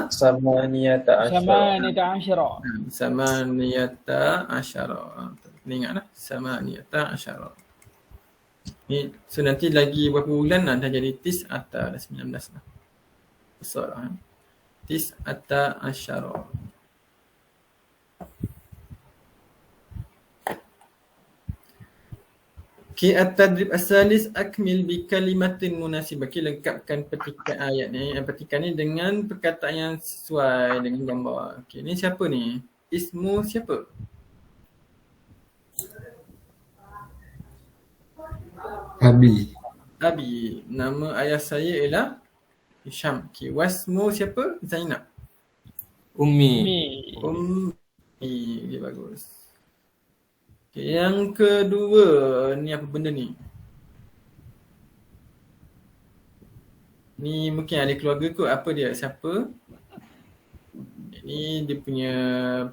Speaker 6: Samaniyata asyara.
Speaker 1: Samaniyata asyara. Ingatlah samaniyata asyara. Ni so nanti lagi berapa bulan dah jadi tis'ata, dah 19 dah. Besar lah. Tis'ata asyara. Ki at-tadrib as-salis akmil bi kalimatin munasibah. Ki lengkapkan petikan ayat ni, petikan ni dengan perkataan yang sesuai dengan gambar. Okey, ni siapa ni? Ismu siapa?
Speaker 3: Abi.
Speaker 1: Nama ayah saya ialah Hisham. Okey, wasmu siapa? Zainab.
Speaker 3: Ummi.
Speaker 1: Dia bagus. Okay, yang kedua ni apa benda ni? Ni mungkin ahli keluarga kot. Apa dia? Siapa? Ni dia punya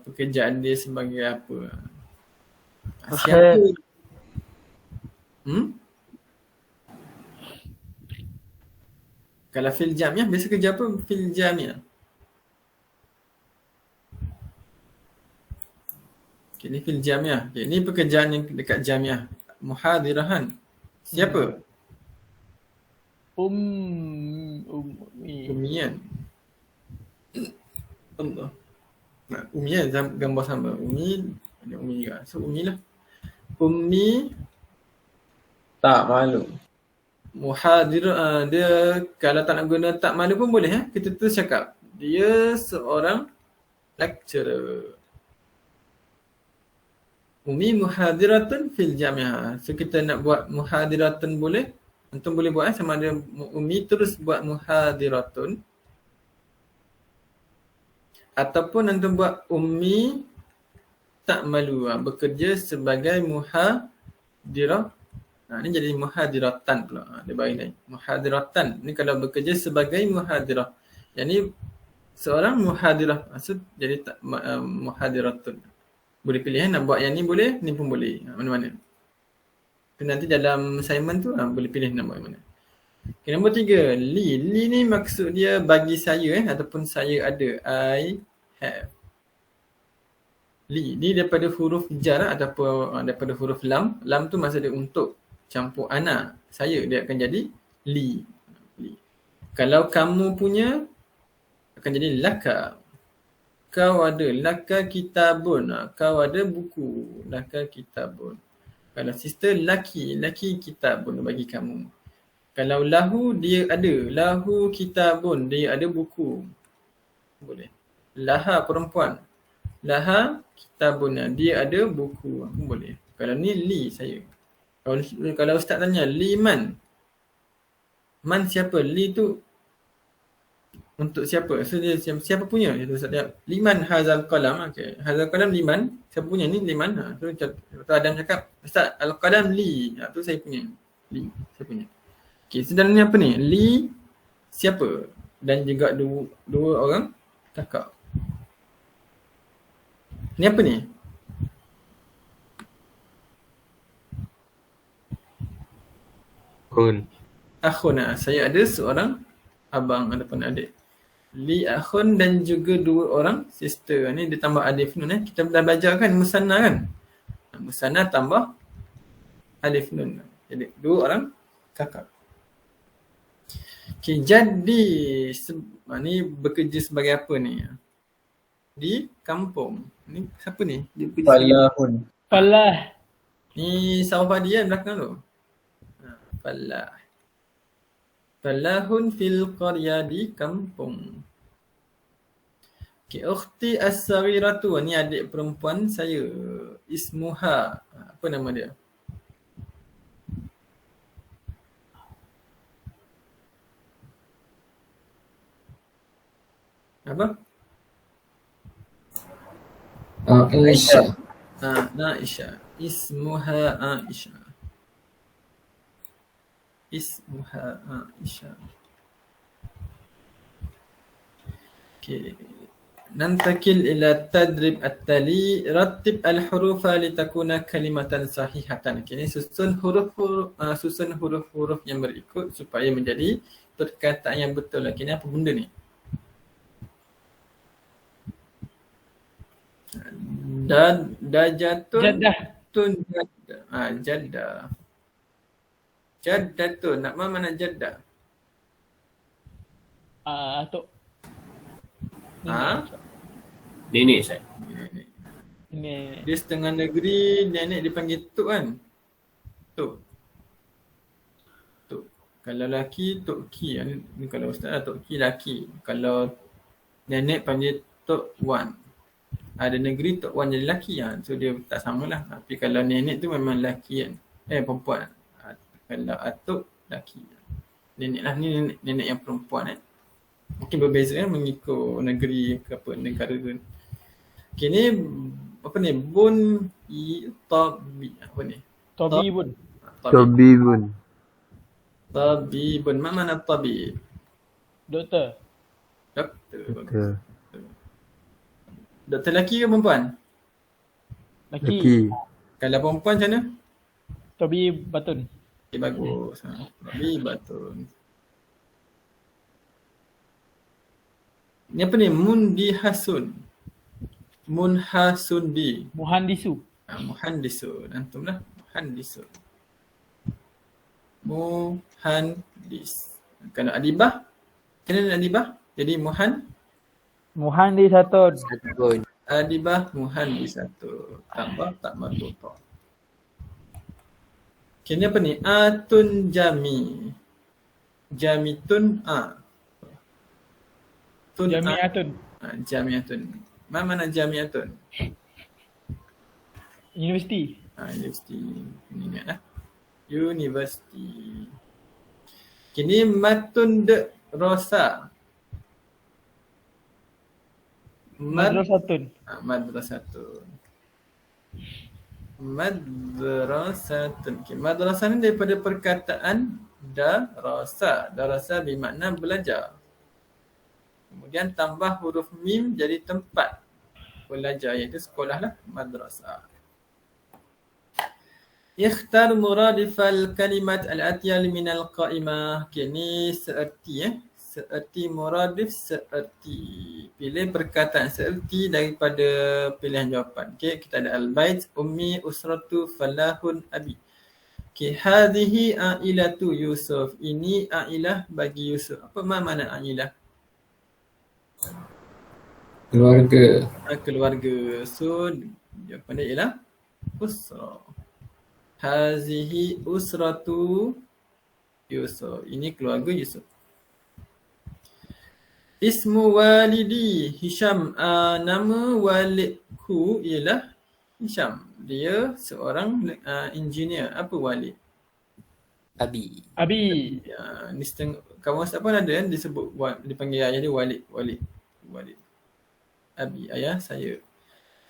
Speaker 1: pekerjaan dia sebagai apa? Siapa? Kalau fil jamiah biasa kerja apa? Fil jamiah. Okay, ni fil jamiah. Okay, ni pekerjaan yang dekat jamiah. Muhadirahan. Siapa? Ummiyan. Allah. Ummiyan gambar sama. Ummi juga. So Ummi lah. Ummi
Speaker 2: tak malu.
Speaker 1: Muhadir dia kalau tak nak guna tak malu pun boleh kita terus cakap dia seorang lecturer. Ummi muhadiratun fil jamiah. So kita nak buat muhadiratun boleh. Antum boleh buat sama ada Ummi terus buat muhadiratun Ataupun antum buat ummi ta'malu, bekerja sebagai muhadirah. Ni jadi muhadiratan pula. Dia bagi ni. Muhadiratan. Ni kalau bekerja sebagai muhadirah. Yang ni seorang muhadirah. Maksud jadi muhadiratun. Boleh pilih nak buat yang ni boleh, ni pun boleh. Mana-mana. Nanti dalam assignment tu boleh pilih nak buat yang mana. Okay, nombor 3. Li. Li ni maksud dia bagi saya ataupun saya ada. I have. Li. Ni daripada huruf jar ataupun daripada huruf lam. Lam tu maksud dia untuk. Campur ana. Saya. Dia akan jadi li. Li. Kalau kamu punya akan jadi laka. Kau ada. Laka kitabun. Kau ada buku. Laka kitabun. Kalau sister laki. Laki kitabun bagi kamu. Kalau lahu, dia ada. Lahu kitabun, dia ada buku. Boleh. Laha perempuan. Laha kitabun, dia ada buku. Boleh. Kalau ni li saya. Kalau ustaz tanya, li man? Man siapa? Li tu untuk siapa? So dia siapa punya? Itu ustaz jawab. Liman hazal qalam. Okay. Hazal qalam liman. Siapa punya ni? Liman. So Adam cakap, ustaz al-qalam li. Tu saya punya. Li. Saya punya. Okay, so dalam ni apa ni? Li siapa? Dan juga dua orang kakak. Ni apa ni?
Speaker 3: Kun.
Speaker 1: Akhun. Saya ada seorang abang ataupun adik. Li akhun dan juga dua orang sister. Ni dia tambah alif nun. Kita dah belajar kan musanna kan? Musanna tambah alif nun. Jadi dua orang kakak. Okay, jadi ni bekerja sebagai apa ni? Di kampung. Ni siapa ni? Dia
Speaker 2: Falahun.
Speaker 6: Falah.
Speaker 1: Ni Saufadi kan belakang tu. Falah. Falahun fil qarya, di kampung. Okay, ukhti as-saghiratu. Ni adik perempuan saya. Ismuha. Apa nama dia? Apa?
Speaker 2: Aisyah.
Speaker 1: Aisyah. Ismuha Aisyah. Ismuha Aisyah. Okay. Nantakil ila tadrib at-tali. Rattib al-hurufa litakuna kalimatan sahihatan. Okay, ni susun huruf-huruf yang berikut supaya menjadi perkataan yang betul. Okay, ni apa benda ni? Dajatun.
Speaker 6: Jaddah.
Speaker 1: Jaddah. Jaddatun. Nak mana jaddah?
Speaker 6: Atuk.
Speaker 2: Nenek saya.
Speaker 6: Ini.
Speaker 1: Dia setengah negeri, nenek dipanggil Tok kan? Tok. Tok. Kalau laki, Tok Ki. Ni kalau ustaz lah, Tok Ki laki. Kalau nenek panggil Tok Wan. Ada negeri Tok Wan jadi lelaki kan. So dia tak samalah. Tapi kalau nenek tu memang lelaki kan. Perempuan. Kalau atuk lelaki. Nenek lah ni nenek yang perempuan kan. Mungkin berbeza kan mengikut negeri ke apa negara tu. Okay ni apa ni? Bun tabi. Apa ni?
Speaker 6: Tabibun.
Speaker 5: Tabibun.
Speaker 1: Tabibun. Mana tabib?
Speaker 6: Doktor.
Speaker 1: Doktor. Doktor lelaki ke perempuan?
Speaker 6: Laki.
Speaker 1: Kalau perempuan macam mana?
Speaker 6: Tabibatun.
Speaker 1: Okay, bagus. Tabibatun. Ni apa ni? Mundihasun. Munhasun di.
Speaker 6: Muhandisu.
Speaker 1: Muhandisun. Antum lah. Muhandisun. Muhandis. Kalau adibah, kena adibah. Jadi
Speaker 6: Muhandisatun.
Speaker 1: adibah muhandisatun. Tambah tak matuta. Okay, ni apa ni? Atun jami. Jamitun
Speaker 6: Jamiatun.
Speaker 1: Jamiatun. Mana jamiatun?
Speaker 6: Universiti.
Speaker 1: Universiti. Ini ingat lah. Universiti. Kini matun de rosa.
Speaker 6: Madrasatun.
Speaker 1: Madrasatun. Madrasatun. Okay. Madrasah ni daripada perkataan darasa. Darasa bermakna belajar. Kemudian tambah huruf mim jadi tempat belajar, iaitu sekolah lah, madrasah. Ikhtar muradifal kalimat al-atiyah minal qa'imah. Okay, ni seerti seerti muradif, seerti. Pilih perkataan seerti daripada pilihan jawapan. Okay, kita ada al-bait, ummi, usratu, falahun, abi. Okay, hadhihi a'ilatu Yusuf. Ini a'ilah bagi Yusuf. Apa makna a'ilah?
Speaker 3: Keluarga.
Speaker 1: Keluarga. So, jawapan dia ialah usra. Hazihi usratu Yusuf. Ini keluarga Yusuf. Ismu walidi Hisham. Nama walidku ialah Hisham. Dia seorang engineer. Apa walid?
Speaker 2: Abi.
Speaker 1: Ni setengah kawan siapa ada kan disebut dipanggil ayah dia walid. Abi, ayah saya.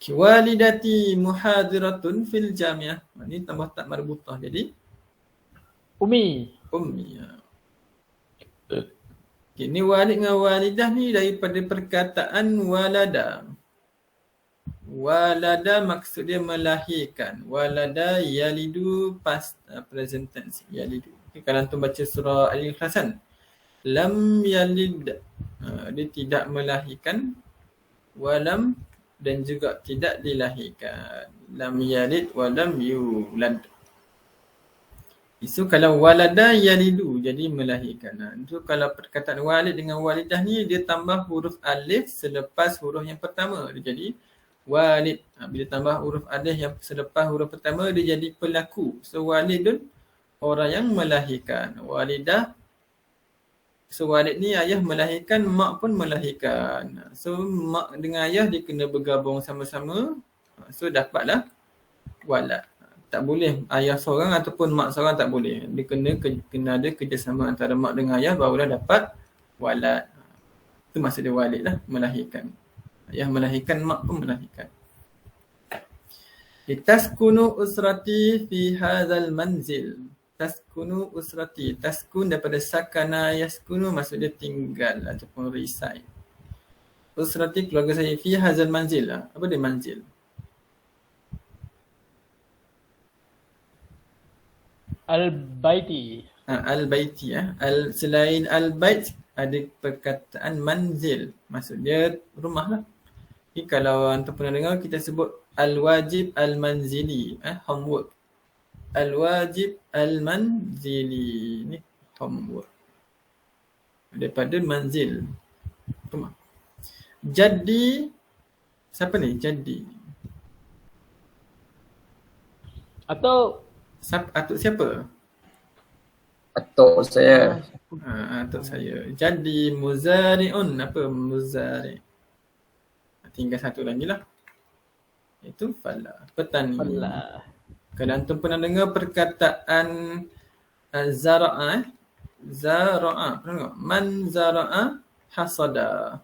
Speaker 1: Walidati muhadiratun fil jamiah. Ini tambah tak marbutah jadi
Speaker 6: Umi.
Speaker 1: Okay, ni walid dengan walidah ni daripada perkataan walada. Walada maksud dia melahirkan. Walada yalidu past present tense yalidu. Okay, kalau antum baca surah Al-Ikhlas kan, lam yalid, dia tidak melahirkan, walam dan juga tidak dilahirkan. Lam yalid walam yulad. So kalau walada yalidu jadi melahirkan. So kalau perkataan walid dengan walidah ni dia tambah huruf alif selepas huruf yang pertama, dia jadi walid. Bila tambah huruf alif yang selepas huruf pertama dia jadi pelaku. So walidun orang yang melahirkan. Walidah, so walid ni ayah melahirkan, mak pun melahirkan. So mak dengan ayah dia kena bergabung sama-sama. So dapatlah walad. Tak boleh ayah seorang ataupun mak seorang, tak boleh. Dia kena ada kerjasama antara mak dengan ayah barulah dapat walad. Itu maksud dia walid lah, melahirkan. Ayah melahirkan, mak pun melahirkan. Taskunu usrati fi hadzal manzil. Taskunu usrati. Taskun daripada sakana yaskunu, maksud dia tinggal ataupun reside. Usrati keluarga saya, fi hadzal manzil lah. Apa dia manzil?
Speaker 6: Al-baiti.
Speaker 1: Al-baiti selain al-bait ada perkataan manzil. Maksud dia rumah lah. Jadi kalau antum pernah dengar kita sebut al-wajib al-manzili, homework. Al-wajib al-manzili ni homework. Daripada manzil, rumah. Jadi siapa ni? Jadi
Speaker 6: Atau
Speaker 1: atuk siapa?
Speaker 2: Atuk saya.
Speaker 1: Atuk saya. Jadi muzari'un. Apa muzari'? Tinggal satu lagi lah. Itu fala. Petani.
Speaker 6: Allah.
Speaker 1: Kalau antum pernah dengar perkataan zara'a. Zara'a. Pernah dengar? Man zara'a hasada.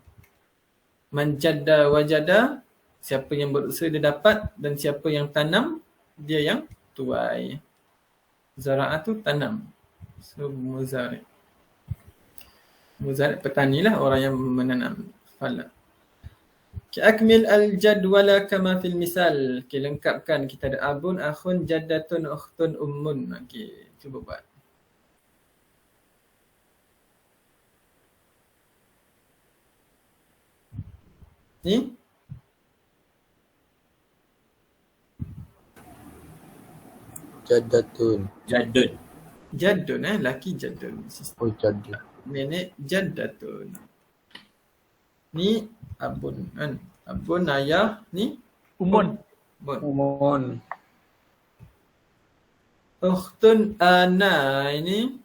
Speaker 1: Man jadda wajada. Siapa yang berusaha dia dapat. Dan siapa yang tanam dia yang tuai. Zara'a tu tanam. So muzari'. Muzari' petani lah, orang yang menanam. Fala. Akmil al-jadwala kama fil misal. Okay, lengkapkan. Kita ada abun, akhun, jaddatun, ukhtun, ummun. Okay, cuba buat. Ni?
Speaker 5: Jaddatun.
Speaker 1: Jaddun, laki jaddun.
Speaker 5: Oh, jaddun.
Speaker 1: Nenek jaddatun. Ni abun kan. Abun ayah, ni
Speaker 6: Umun.
Speaker 5: Umun.
Speaker 1: ukhtun ana, ini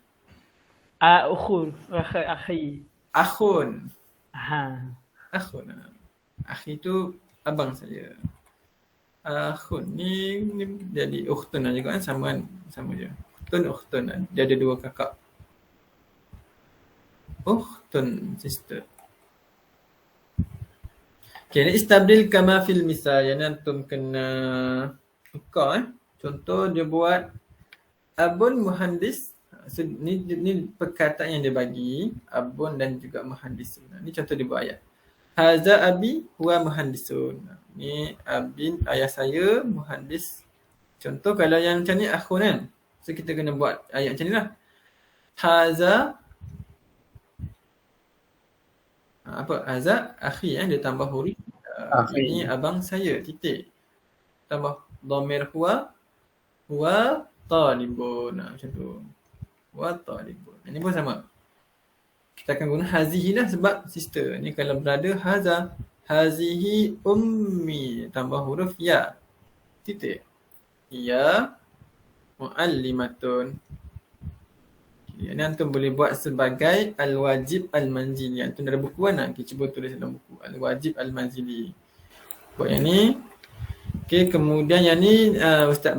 Speaker 6: Ukhur. Akhi.
Speaker 1: akhun.
Speaker 6: Aha.
Speaker 1: Akhi tu abang saya. Akhun ni jadi ukhtun juga kan, sama je. Ukhtun dia ada dua kakak. Ukhtun sister. Okay, ni istabdil kama fil misal. Yang ni antum kena tukar. Contoh dia buat abun muhandis. So, ni perkataan yang dia bagi. Abun dan juga muhandisun. Ni contoh dia buat ayat. Haza abi huwa muhandisun. Ni abin, ayah saya, muhandis. Contoh kalau yang macam ni akhun kan. So kita kena buat ayat macam ni lah. Haza apa? Haza akhi dia tambah huruf. Ini abang saya, titik. Tambah dhamir huwa talibun. Macam tu. Huwa talibun. Ini pun sama. Kita akan guna hazihi lah sebab sister. Ni kalau brother haza. Hazihi ummi. Tambah huruf ya. Titik. Ya muallimatun. Ini antum boleh buat sebagai al-wajib al-manzili. Antum ada buku kan? Kita cuba tulis dalam buku. Al-wajib al-manzili. Buat yang ni. Okay, kemudian yang ni Ustaz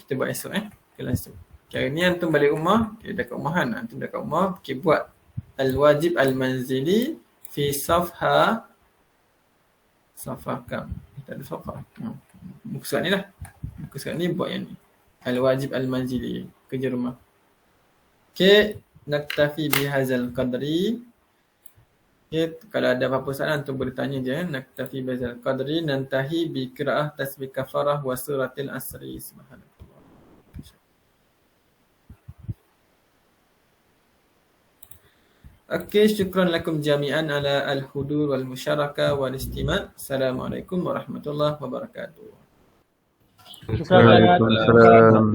Speaker 1: kita buat esok Kita langsung. Okay, ni antum balik rumah. Okay, dekat rumah kan? Antum dekat rumah. Okay, buat al-wajib al-manzili fi safha kam. Tak ada safha. Buku surat ni lah. Buku surat ni buat yang ni. Al-wajib al-manzili. Kerja rumah. Okay, naktafi bihazal qadri. Okay, kalau ada apa-apa soalan antum boleh tanya je. Naktafi bihazal qadri nantahi bi qiraah tasbih kafarah wa suratil asri. Subhanallah. Okay, syukran lakum jami'an ala al-hudur wal musyarakah wal istima'. Assalamualaikum warahmatullahi wabarakatuh.
Speaker 6: Syukran.
Speaker 2: Waalaikumsalam.